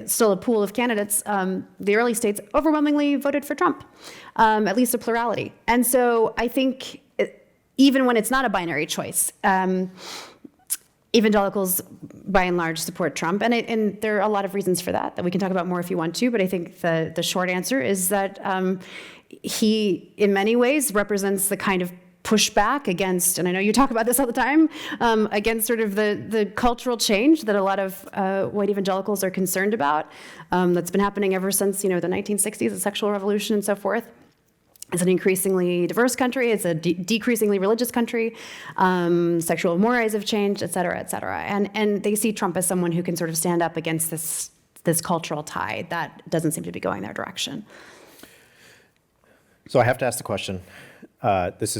still a pool of candidates, the early states overwhelmingly voted for Trump, at least a plurality. And so I think even when it's not a binary choice, evangelicals, by and large, support Trump, and there are a lot of reasons for that we can talk about more if you want to. But I think the short answer is that he, in many ways, represents the kind of pushback against, and I know you talk about this all the time, against sort of the cultural change that a lot of white evangelicals are concerned about. That's been happening ever since the 1960s, the sexual revolution, and so forth. It's an increasingly diverse country. It's a decreasingly religious country. Sexual mores have changed, et cetera, et cetera. And they see Trump as someone who can sort of stand up against this cultural tide that doesn't seem to be going their direction. So I have to ask the question. It's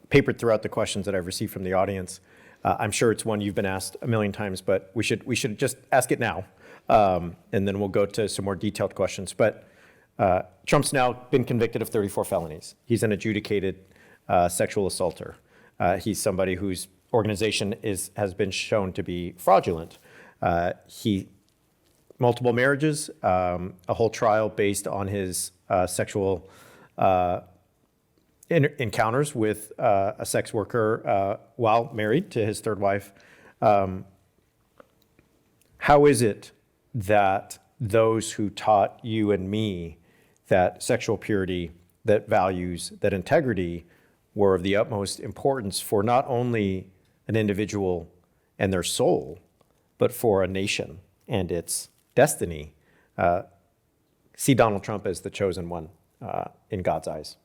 papered throughout the questions that I've received from the audience. I'm sure it's one you've been asked a million times, but we should just ask it now, and then we'll go to some more detailed questions. But Trump's now been convicted of 34 felonies. He's an adjudicated sexual assaulter. He's somebody whose organization has been shown to be fraudulent. Multiple marriages, a whole trial based on his sexual encounters with a sex worker while married to his third wife. How is it that those who taught you and me that sexual purity, that values, that integrity were of the utmost importance for not only an individual and their soul, but for a nation and its destiny, see Donald Trump as the chosen one in God's eyes?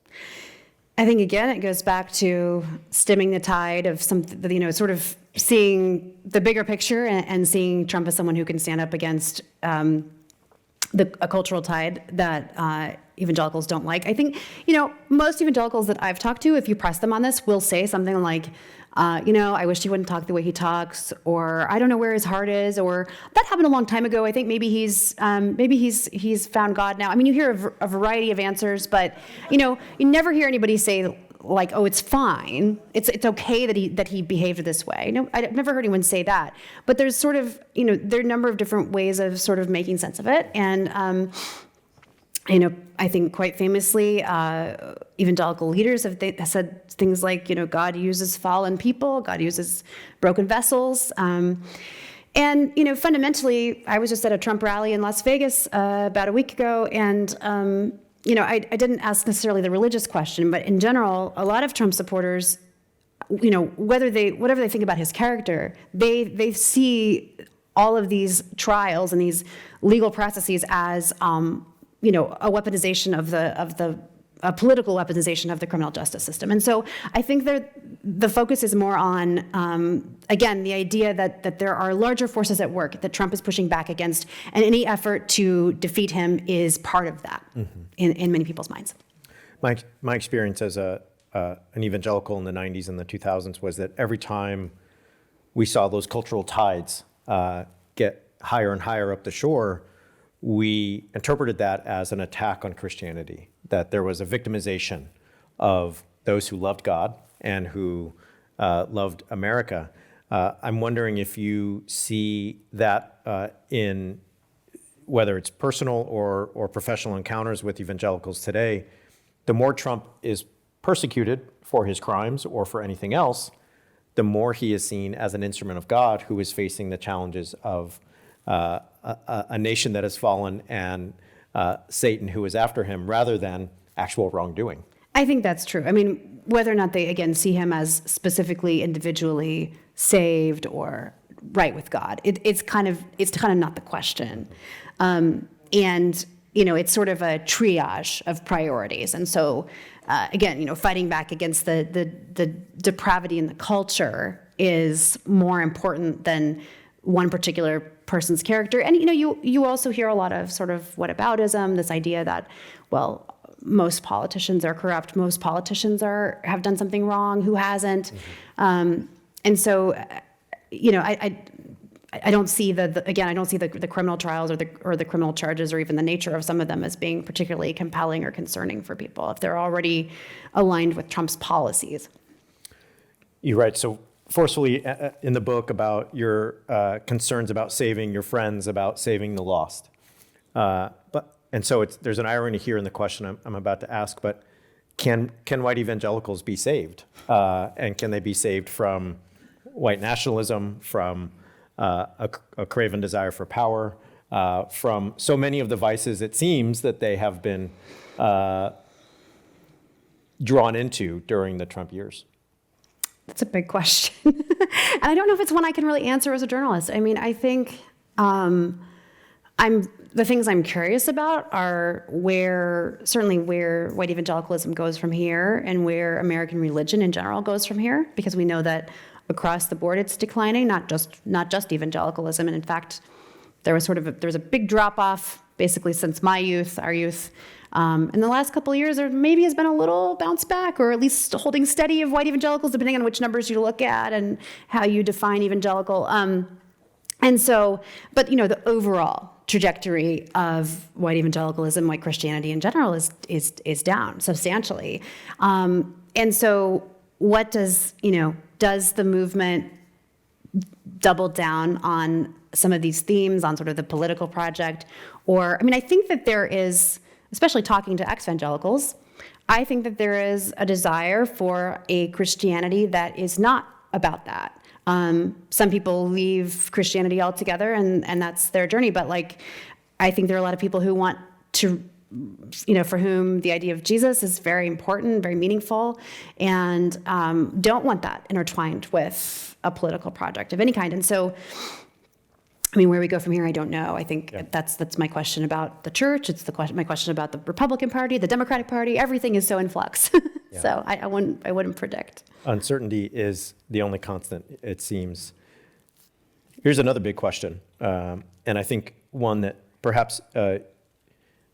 I think, again, it goes back to stemming the tide of something, sort of seeing the bigger picture and seeing Trump as someone who can stand up against a cultural tide that evangelicals don't like. I think, most evangelicals that I've talked to, if you press them on this, will say something like, I wish he wouldn't talk the way he talks, or I don't know where his heart is, or that happened a long time ago. I think maybe he's found God now. I mean, you hear a variety of answers, but you never hear anybody say like, oh, it's fine. It's okay that he behaved this way. No, I've never heard anyone say that. But there's sort of, there are a number of different ways of sort of making sense of it. And, I think quite famously, evangelical leaders have said things like, God uses fallen people, God uses broken vessels. And, fundamentally, I was just at a Trump rally in Las Vegas about a week ago, and I didn't ask necessarily the religious question, but in general, a lot of Trump supporters, whatever they think about his character, they see all of these trials and these legal processes as, a weaponization of a political weaponization of the criminal justice system. And so I think the focus is more on, again, the idea that there are larger forces at work that Trump is pushing back against, and any effort to defeat him is part of that in many people's minds. My experience as an evangelical in the 90s and the 2000s was that every time we saw those cultural tides get higher and higher up the shore, we interpreted that as an attack on Christianity, that there was a victimization of those who loved God and who loved America. I'm wondering if you see that in whether it's personal or professional encounters with evangelicals today. The more Trump is persecuted for his crimes or for anything else, the more he is seen as an instrument of God who is facing the challenges of a nation that has fallen and Satan who is after him, rather than actual wrongdoing. I think that's true. I mean, whether or not they, again, see him as specifically individually saved or right with God, it's kind of not the question. And, it's sort of a triage of priorities. And so, again, fighting back against the depravity in the culture is more important than one particular person's character. And, you also hear a lot of sort of whataboutism, this idea that, well, most politicians are corrupt, most politicians have done something wrong, who hasn't? And so, I don't see the criminal trials or the criminal charges or even the nature of some of them as being particularly compelling or concerning for people if they're already aligned with Trump's policies. You write so forcefully in the book about your concerns about saving your friends, about saving the lost. And so there's an irony here in the question I'm about to ask, but can white evangelicals be saved? And can they be saved from white nationalism, from a craven desire for power, from so many of the vices it seems that they have been drawn into during the Trump years? That's a big question. And I don't know if it's one I can really answer as a journalist. I mean, I think the things I'm curious about are where white evangelicalism goes from here and where American religion in general goes from here, because we know that across the board it's declining, not just evangelicalism. And in fact, there was a big drop off basically since my youth, our youth. In the last couple of years, there maybe has been a little bounce back, or at least holding steady of white evangelicals, depending on which numbers you look at and how you define evangelical. And so, but the overall trajectory of white evangelicalism, white Christianity in general, is down substantially. And so, what does the movement double down on some of these themes, on sort of the political project? Or, I think that there is, especially talking to ex-evangelicals, I think that there is a desire for a Christianity that is not about that. Some people leave Christianity altogether, and that's their journey. But I think there are a lot of people who want to, for whom the idea of Jesus is very important, very meaningful, and don't want that intertwined with a political project of any kind. And so, where we go from here, I don't know. I think that's my question about the church. It's my question about the Republican Party, the Democratic Party. Everything is so in flux. Yeah. So I wouldn't predict. Uncertainty is the only constant, it seems. Here's another big question, and I think one that perhaps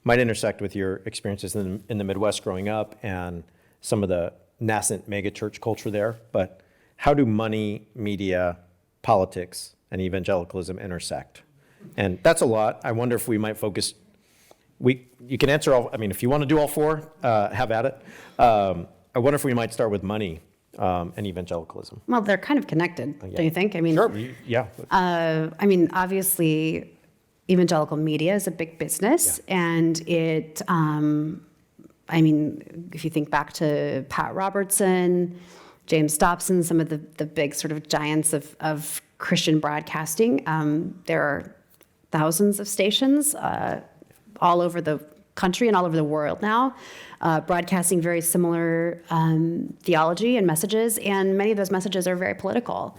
might intersect with your experiences in the Midwest growing up and some of the nascent megachurch culture there. But how do money, media, politics, and evangelicalism intersect? And that's a lot. I wonder if we might focus. You can answer all. If you want to do all four, have at it. I wonder if we might start with money and evangelicalism. Well, they're kind of connected, don't you think? Sure. Yeah. Obviously, evangelical media is a big business, and it. If you think back to Pat Robertson, James Dobson, some of the big sort of giants of Christian broadcasting, there are thousands of stations all over the country and all over the world now, broadcasting very similar theology and messages, and many of those messages are very political.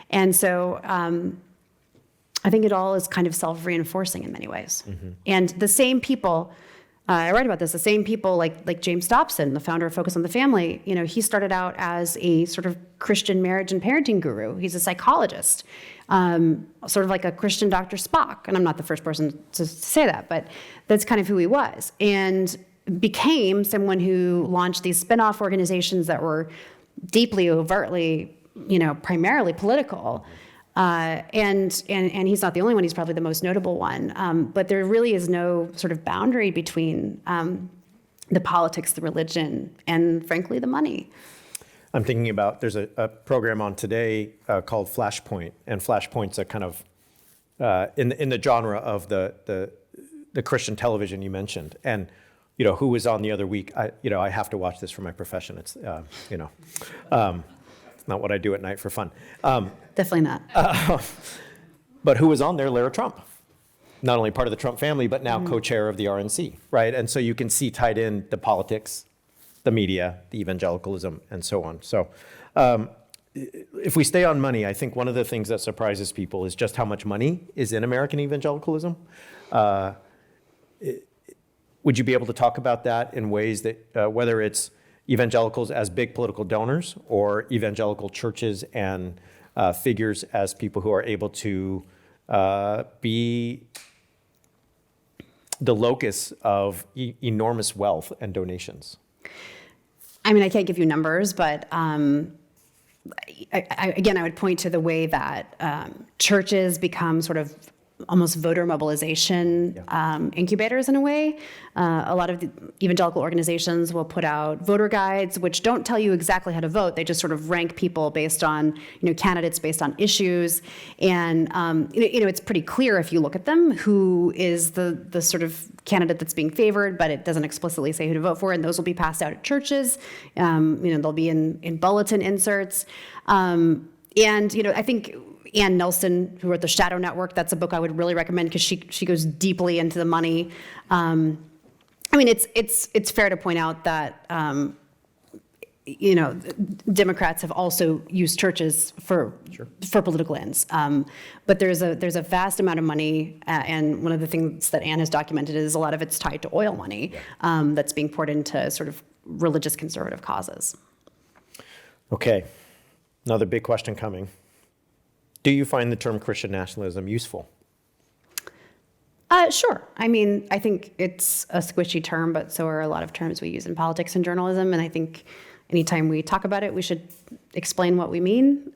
And so I think it all is kind of self-reinforcing in many ways. Mm-hmm. And the same people, I write about this, the same people like James Dobson, the founder of Focus on the Family, he started out as a sort of Christian marriage and parenting guru. He's a psychologist, sort of like a Christian Dr. Spock. And I'm not the first person to say that, but that's kind of who he was. And became someone who launched these spin-off organizations that were deeply, overtly, primarily political. And he's not the only one. He's probably the most notable one. But there really is no sort of boundary between the politics, the religion, and frankly, the money. I'm thinking about, there's a program on today called Flashpoint, and Flashpoint's a kind of, in the genre of the Christian television you mentioned. And, who was on the other week? I have to watch this for my profession. It's, it's not what I do at night for fun. Definitely not. But who was on there? Lara Trump. Not only part of the Trump family, but now co-chair of the RNC, right? And so you can see tied in the politics, the media, the evangelicalism, and so on. So if we stay on money, I think one of the things that surprises people is just how much money is in American evangelicalism. Would you be able to talk about that in ways that, whether it's evangelicals as big political donors or evangelical churches and figures as people who are able to be the locus of enormous wealth and donations? I mean, I can't give you numbers, but again, I would point to the way that churches become sort of almost voter mobilization incubators in a way. A lot of the evangelical organizations will put out voter guides, which don't tell you exactly how to vote. They just sort of rank people based on, candidates based on issues. And, it's pretty clear if you look at them who is the sort of candidate that's being favored, but it doesn't explicitly say who to vote for. And those will be passed out at churches. They'll be in bulletin inserts. And, I think Ann Nelson, who wrote The Shadow Network, that's a book I would really recommend because she goes deeply into the money. It's fair to point out that Democrats have also used churches for political ends, but there's a vast amount of money, and one of the things that Ann has documented is a lot of it's tied to oil money that's being poured into sort of religious conservative causes. Okay, another big question coming. Do you find the term Christian nationalism useful? Sure. I think it's a squishy term, but so are a lot of terms we use in politics and journalism. And I think anytime we talk about it, we should explain what we mean.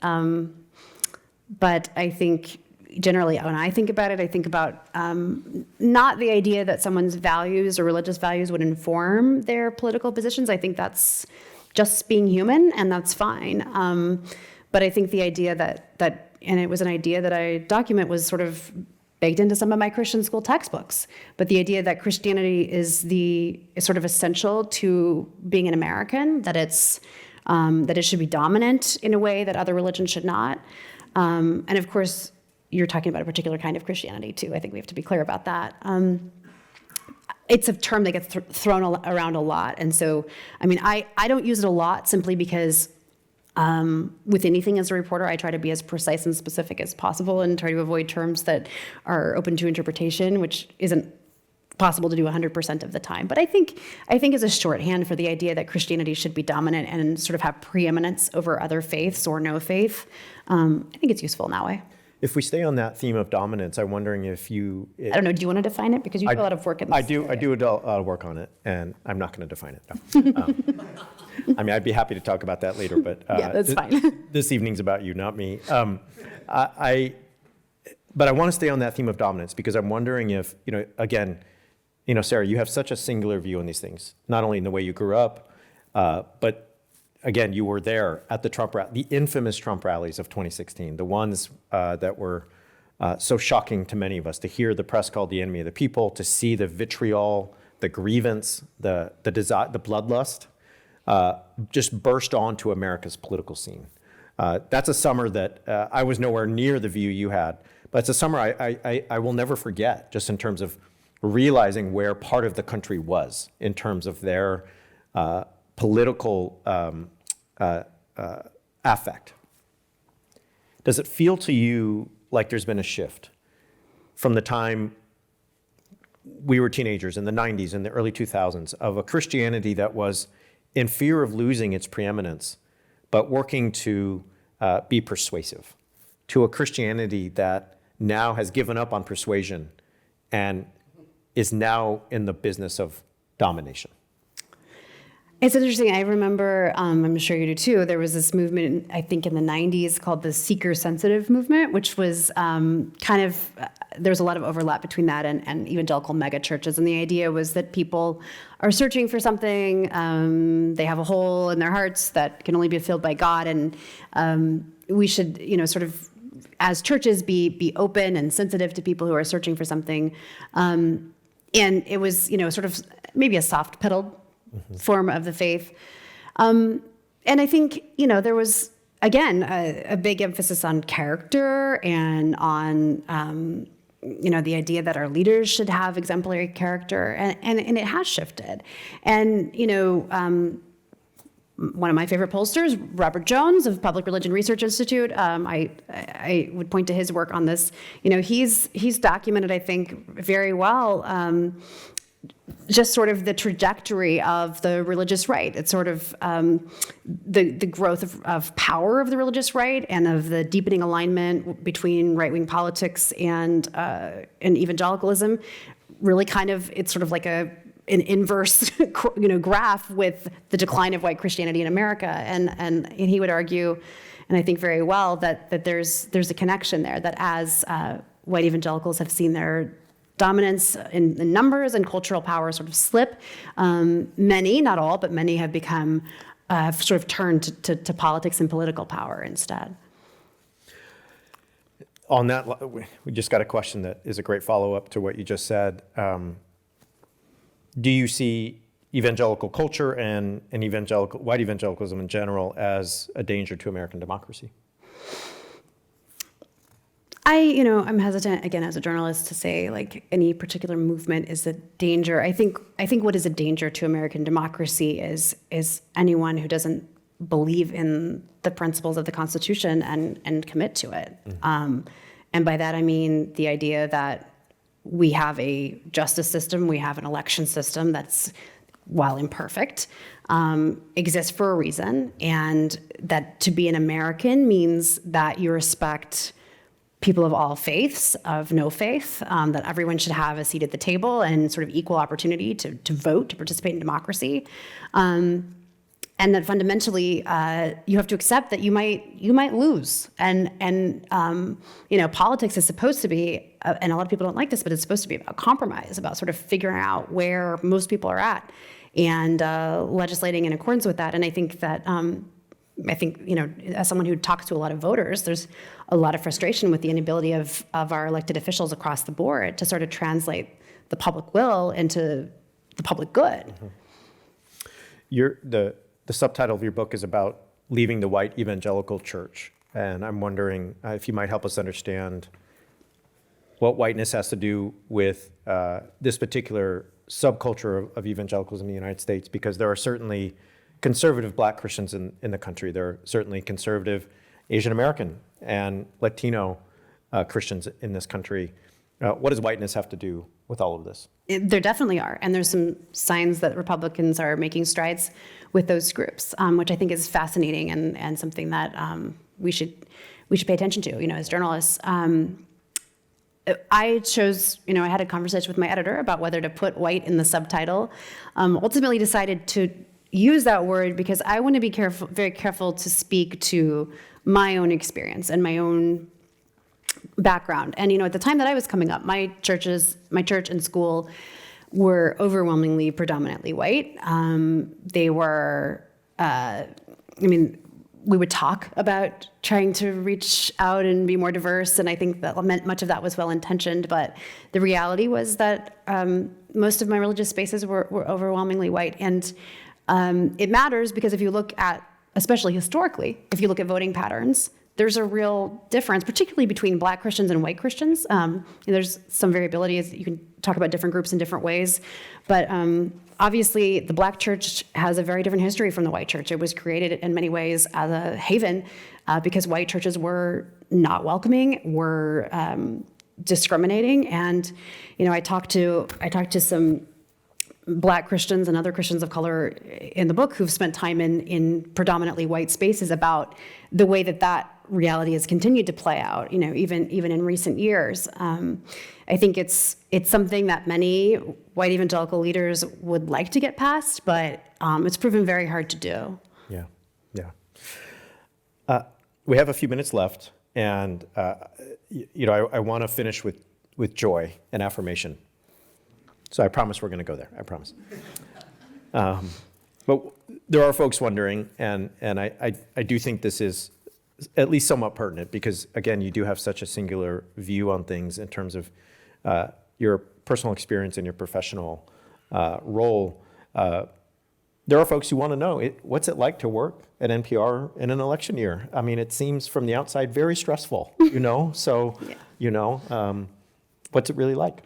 But I think generally when I think about it, I think about not the idea that someone's values or religious values would inform their political positions. I think that's just being human, and that's fine. But I think the idea that and it was an idea that I document, was sort of baked into some of my Christian school textbooks. But the idea that Christianity is sort of essential to being an American, that it should be dominant in a way that other religions should not. And of course, you're talking about a particular kind of Christianity too. I think we have to be clear about that. It's a term that gets thrown around a lot. And so, I don't use it a lot simply because with anything as a reporter, I try to be as precise and specific as possible and try to avoid terms that are open to interpretation, which isn't possible to do 100% of the time. But I think as a shorthand for the idea that Christianity should be dominant and sort of have preeminence over other faiths or no faith, I think it's useful in that way. If we stay on that theme of dominance, I'm wondering if you... I don't know, do you want to define it? Because you do a lot of work in this area. I do a lot of work on it, and I'm not going to define it. No. I'd be happy to talk about that later, but yeah, that's fine. This evening's about you, not me. But I want to stay on that theme of dominance because I'm wondering if, again, Sarah, you have such a singular view on these things, not only in the way you grew up, but again, you were there at the infamous Trump rallies of 2016, the ones that were so shocking to many of us, to hear the press called the enemy of the people, to see the vitriol, the grievance, the bloodlust just burst onto America's political scene. That's a summer that I was nowhere near the view you had, but it's a summer I will never forget, just in terms of realizing where part of the country was in terms of their political affect. Does it feel to you like there's been a shift from the time we were teenagers in the 90s and the early 2000s of a Christianity that was in fear of losing its preeminence, but working to be persuasive, to a Christianity that now has given up on persuasion and is now in the business of domination? It's interesting. I remember, I'm sure you do too, there was this movement, I think in the 90s, called the seeker-sensitive movement, which was there was a lot of overlap between that and evangelical megachurches. And the idea was that people are searching for something, they have a hole in their hearts that can only be filled by God, and we should, sort of, as churches, be open and sensitive to people who are searching for something. And it was, sort of maybe a soft-pedaled form of the faith. And I think, there was, again, a big emphasis on character and on, the idea that our leaders should have exemplary character. And it has shifted. And, one of my favorite pollsters, Robert Jones of Public Religion Research Institute, I would point to his work on this. He's documented, I think, very well, just sort of the trajectory of the religious right. It's sort of the growth of power of the religious right and of the deepening alignment between right-wing politics and evangelicalism. Really kind of, it's sort of like an inverse graph with the decline of white Christianity in America. And he would argue, and I think very well, that there's a connection there, that as white evangelicals have seen their dominance in numbers and cultural power sort of slip, many, not all, but many have become sort of turned to politics and political power instead. On that, we just got a question that is a great follow-up to what you just said. Do you see evangelical culture and white evangelicalism in general as a danger to American democracy? I'm hesitant, again, as a journalist, to say like any particular movement is a danger. I think what is a danger to American democracy is anyone who doesn't believe in the principles of the Constitution and commit to it. Mm-hmm. And by that I mean the idea that we have a justice system, we have an election system that's, while imperfect, exists for a reason, and that to be an American means that you respect people of all faiths, of no faith, that everyone should have a seat at the table and sort of equal opportunity to vote, to participate in democracy. And that fundamentally, you have to accept that you might lose. And politics is supposed to be, and a lot of people don't like this, but it's supposed to be about compromise, about sort of figuring out where most people are at and legislating in accordance with that. And I think that, as someone who talks to a lot of voters, there's a lot of frustration with the inability of our elected officials across the board to sort of translate the public will into the public good. Mm-hmm. The subtitle of your book is about leaving the white evangelical church. And I'm wondering if you might help us understand what whiteness has to do with this particular subculture of evangelicalism in the United States, because there are certainly conservative Black Christians in the country. There are certainly conservative Asian American and Latino Christians in this country. What does whiteness have to do with all of this? There definitely are, and there's some signs that Republicans are making strides with those groups, which I think is fascinating and something that we should pay attention to, as journalists. I chose, I had a conversation with my editor about whether to put white in the subtitle. Ultimately decided to use that word because I want to be very careful to speak to my own experience and my own background. And, at the time that I was coming up, my church and school were overwhelmingly predominantly white. They were, we would talk about trying to reach out and be more diverse, and I think that much of that was well-intentioned, but the reality was that most of my religious spaces were overwhelmingly white. And it matters because if you look at, especially historically, if you look at voting patterns, there's a real difference, particularly between Black Christians and white Christians. There's some variability, as you can talk about different groups in different ways. But obviously, the Black church has a very different history from the white church. It was created in many ways as a haven because white churches were not welcoming, were discriminating. And, I talked to some Black Christians and other Christians of color in the book who've spent time in predominantly white spaces about the way that reality has continued to play out, even in recent years. I think it's something that many white evangelical leaders would like to get past, but it's proven very hard to do. Yeah, yeah. We have a few minutes left, and I want to finish with joy and affirmation. So I promise we're going to go there. I promise. But there are folks wondering, and I do think this is at least somewhat pertinent because, again, you do have such a singular view on things in terms of your personal experience and your professional role. There are folks who want to know, what's it like to work at NPR in an election year? I mean, it seems from the outside very stressful, So, Yeah. What's it really like?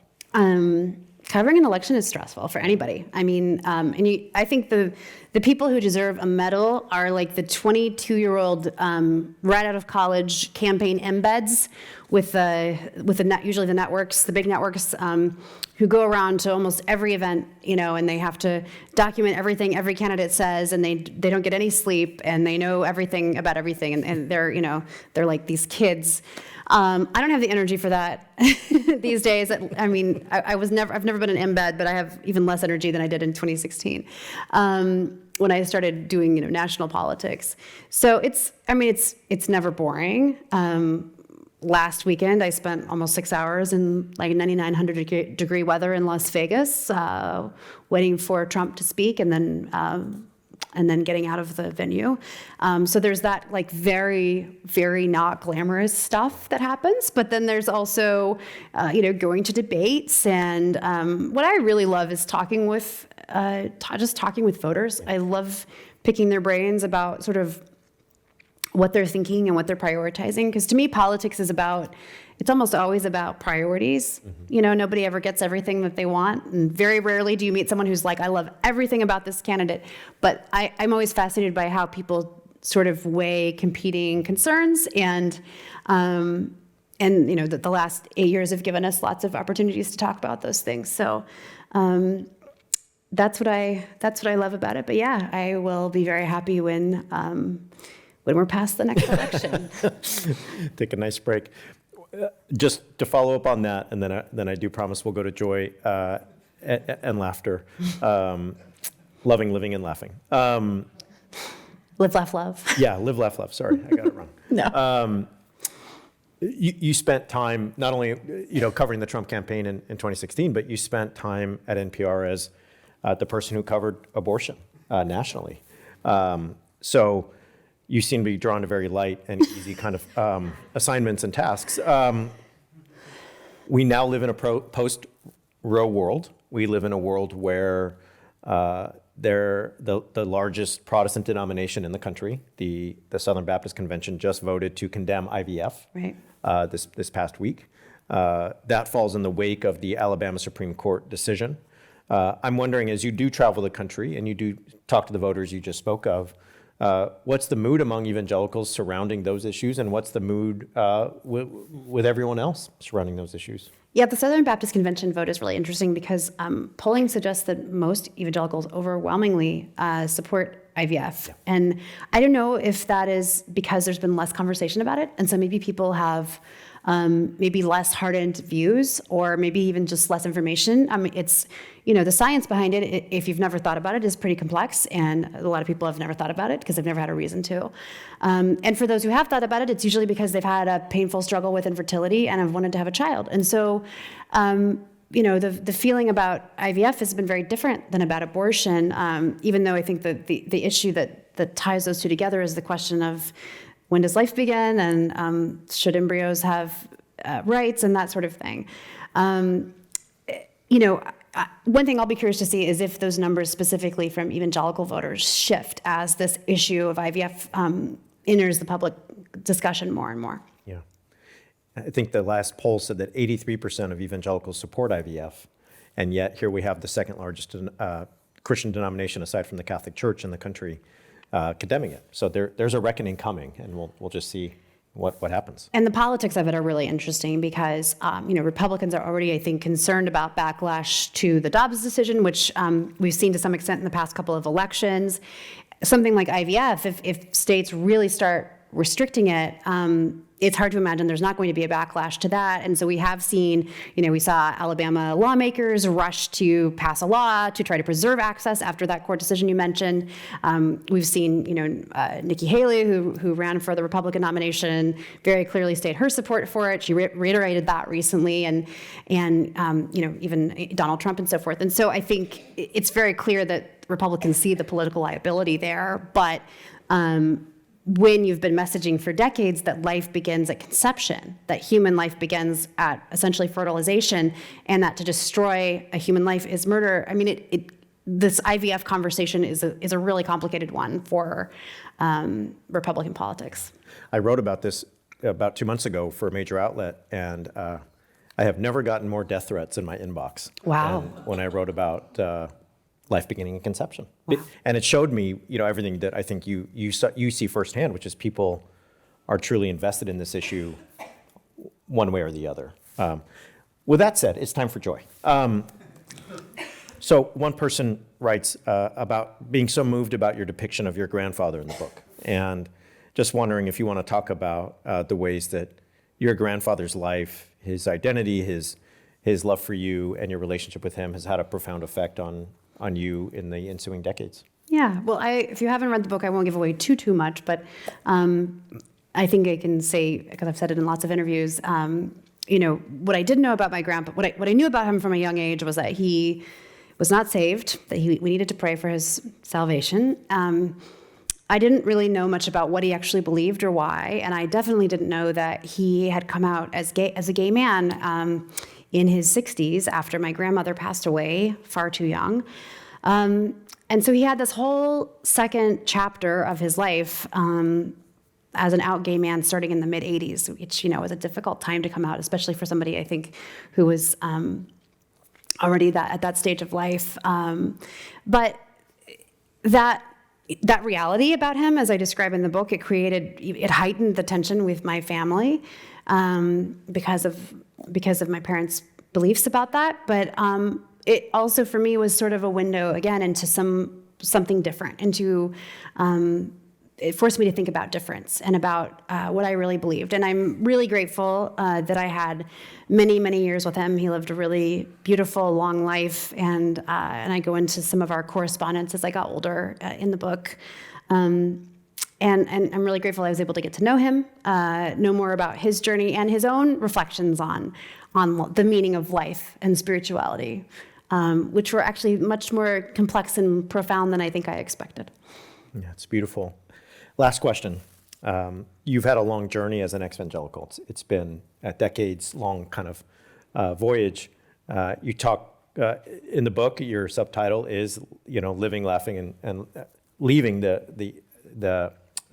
Covering an election is stressful for anybody. I mean, I think the people who deserve a medal are like the 22-year-old right out of college campaign embeds with usually the networks, the big networks, who go around to almost every event, and they have to document everything every candidate says, and they don't get any sleep, and they know everything about everything, and they're like these kids. I don't have the energy for that these days. I mean, I've never been an embed, but I have even less energy than I did in 2016 when I started doing national politics. So it's never boring. Last weekend, I spent almost 6 hours in like 9,900 degree weather in Las Vegas, waiting for Trump to speak, and then getting out of the venue. So there's that like very, very not glamorous stuff that happens. But then there's also, going to debates. And what I really love is talking with voters. I love picking their brains about sort of what they're thinking and what they're prioritizing. Because to me, politics is it's almost always about priorities. Mm-hmm. Nobody ever gets everything that they want. And very rarely do you meet someone who's like, I love everything about this candidate. But I'm always fascinated by how people sort of weigh competing concerns. And the last 8 years have given us lots of opportunities to talk about those things. So that's what I love about it. But yeah, I will be very happy when we're past the next election. Take a nice break. Just to follow up on that, and then I do promise we'll go to joy and laughter. Loving, living, and laughing. Live, laugh, love. Yeah, live, laugh, love. Sorry, I got it wrong. No. You spent time not only covering the Trump campaign in 2016, but you spent time at NPR as the person who covered abortion nationally. So you seem to be drawn to very light and easy kind of assignments and tasks. We now live in a post-Roe world. We live in a world where the largest Protestant denomination in the country, the Southern Baptist Convention, just voted to condemn IVF this past week. That falls in the wake of the Alabama Supreme Court decision. I'm wondering, as you do travel the country and you do talk to the voters you just spoke of, what's the mood among evangelicals surrounding those issues, and what's the mood with everyone else surrounding those issues? Yeah, the Southern Baptist Convention vote is really interesting because polling suggests that most evangelicals overwhelmingly support IVF. Yeah. And I don't know if that is because there's been less conversation about it, and so maybe people have maybe less hardened views, or maybe even just less information. I mean, it's, the science behind it, if you've never thought about it, is pretty complex, and a lot of people have never thought about it because they've never had a reason to. And for those who have thought about it, it's usually because they've had a painful struggle with infertility and have wanted to have a child. And so, the feeling about IVF has been very different than about abortion, even though I think that the issue that ties those two together is the question of when does life begin, and should embryos have rights, and that sort of thing. One thing I'll be curious to see is if those numbers specifically from evangelical voters shift as this issue of IVF enters the public discussion more and more. Yeah. I think the last poll said that 83% of evangelicals support IVF, and yet here we have the second largest Christian denomination aside from the Catholic Church in the country condemning it. So there's a reckoning coming, and we'll just see what happens? And the politics of it are really interesting because, Republicans are already, I think, concerned about backlash to the Dobbs decision, which we've seen to some extent in the past couple of elections. Something like IVF, if states really start restricting it, it's hard to imagine there's not going to be a backlash to that. And so we have seen, we saw Alabama lawmakers rush to pass a law to try to preserve access after that court decision you mentioned. We've seen, Nikki Haley, who ran for the Republican nomination, very clearly state her support for it. She reiterated that recently, and even Donald Trump and so forth. And so I think it's very clear that Republicans see the political liability there, but when you've been messaging for decades that life begins at conception, that human life begins at essentially fertilization, and that to destroy a human life is murder, I mean, this IVF conversation is a really complicated one for Republican politics. I wrote about this about 2 months ago for a major outlet, and I have never gotten more death threats in my inbox. Wow. Than when I wrote about life beginning in conception. Wow. And it showed me, everything that I think you see firsthand, which is people are truly invested in this issue one way or the other. With that said, it's time for joy. So one person writes about being so moved about your depiction of your grandfather in the book, and just wondering if you want to talk about the ways that your grandfather's life, his identity, his love for you, and your relationship with him has had a profound effect on you in the ensuing decades. Yeah, well, if you haven't read the book, I won't give away too much, but I think I can say, because I've said it in lots of interviews, what I did know about my grandpa, what I knew about him from a young age was that he was not saved, that we needed to pray for his salvation. I didn't really know much about what he actually believed or why, and I definitely didn't know that he had come out as a gay man in his 60s after my grandmother passed away far too young. And so he had this whole second chapter of his life as an out gay man starting in the mid-'80s, which, was a difficult time to come out, especially for somebody, I think, who was already at that stage of life. But that reality about him, as I describe in the book, it heightened the tension with my family because of my parents' beliefs about that. But it also, for me, was sort of a window, again, into something different, it forced me to think about difference and about what I really believed. And I'm really grateful that I had many, many years with him. He lived a really beautiful, long life, and I go into some of our correspondence as I got older in the book. And I'm really grateful I was able to get to know him, know more about his journey and his own reflections on the meaning of life and spirituality, which were actually much more complex and profound than I think I expected. Yeah, it's beautiful. Last question. You've had a long journey as an evangelical. It's been a decades-long kind of voyage. You talk in the book. Your subtitle is, living, laughing, and leaving the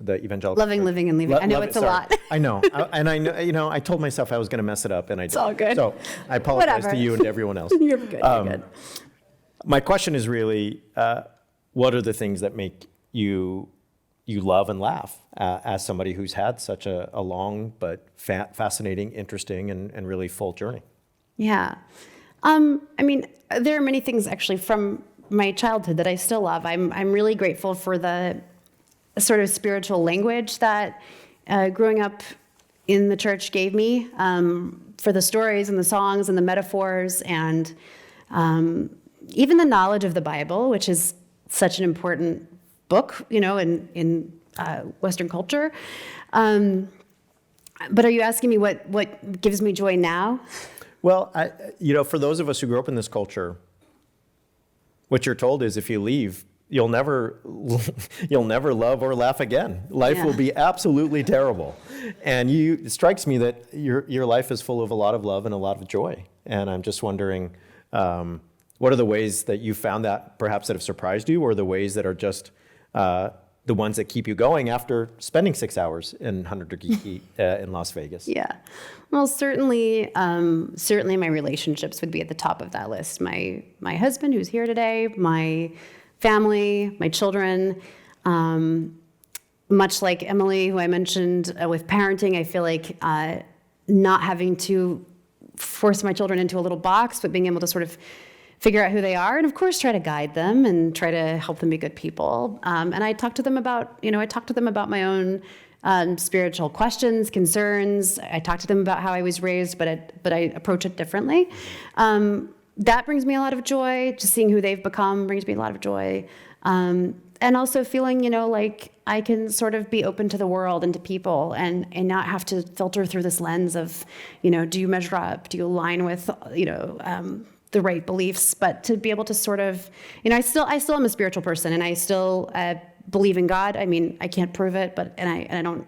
evangelical. Loving, living, and leaving. I know it's a lot. I know, and I know. I told myself I was going to mess it up, and I did. It's all good. So I apologize to you and to everyone else. You're good. You're good. My question is really, what are the things that make you love and laugh as somebody who's had such a long but fascinating, interesting, and really full journey? Yeah. There are many things actually from my childhood that I still love. I'm really grateful for the sort of spiritual language that growing up in the church gave me, for the stories and the songs and the metaphors and even the knowledge of the Bible, which is such an important book, in Western culture. But are you asking me what gives me joy now? Well, for those of us who grew up in this culture, what you're told is if you leave, you'll never love or laugh again. Life will be absolutely terrible. And it strikes me that your life is full of a lot of love and a lot of joy. And I'm just wondering, what are the ways that you found that perhaps that have surprised you, or the ways that are just the ones that keep you going after spending 6 hours in 100 degree heat in Las Vegas? Yeah. Well, certainly my relationships would be at the top of that list. My husband, who's here today, my family, my children. much like Emily, who I mentioned with parenting, I feel like not having to force my children into a little box, but being able to sort of figure out who they are, and of course try to guide them and try to help them be good people. And I talk to them about, my own spiritual questions, concerns. I talk to them about how I was raised, but I approach it differently. That brings me a lot of joy. Just seeing who they've become brings me a lot of joy. And also feeling, like I can sort of be open to the world and to people and not have to filter through this lens of, do you measure up? Do you align with, the right beliefs? But to be able to sort of, I still am a spiritual person, and I still believe in God. I mean, I can't prove it, but I don't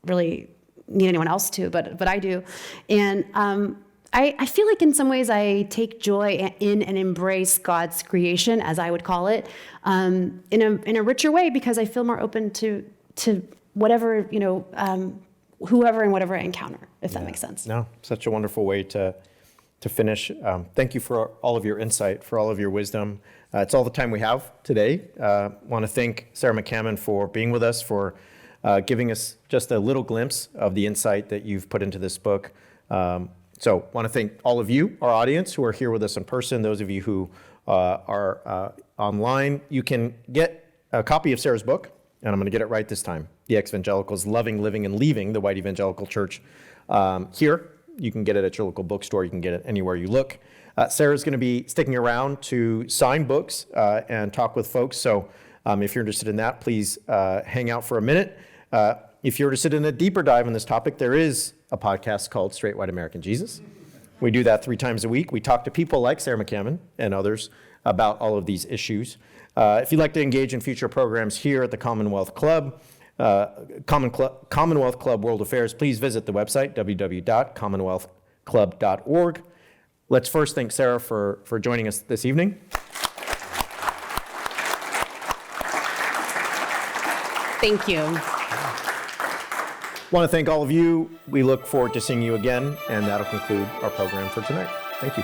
really need anyone else to, but I do. And I feel like in some ways I take joy in and embrace God's creation, as I would call it, in a richer way, because I feel more open to whatever, whoever and whatever I encounter, if that makes sense. No, such a wonderful way to finish. Thank you for all of your insight, for all of your wisdom. It's all the time we have today. Want to thank Sarah McCammon for being with us, for giving us just a little glimpse of the insight that you've put into this book. So want to thank all of you, our audience, who are here with us in person. Those of you who are online, you can get a copy of Sarah's book, and I'm going to get it right this time, The Ex-Evangelicals Loving, Living, and Leaving the White Evangelical Church. Here, you can get it at your local bookstore. You can get it anywhere you look. Sarah's going to be sticking around to sign books and talk with folks. So if you're interested in that, please hang out for a minute. If you're interested in a deeper dive on this topic, there is a podcast called Straight White American Jesus. We do that 3 times a week. We talk to people like Sarah McCammon and others about all of these issues. If you'd like to engage in future programs here at the Commonwealth Club, Commonwealth Club World Affairs, please visit the website, www.commonwealthclub.org. Let's first thank Sarah for joining us this evening. Thank you. Want to thank all of you. We look forward to seeing you again, and that'll conclude our program for tonight. Thank you.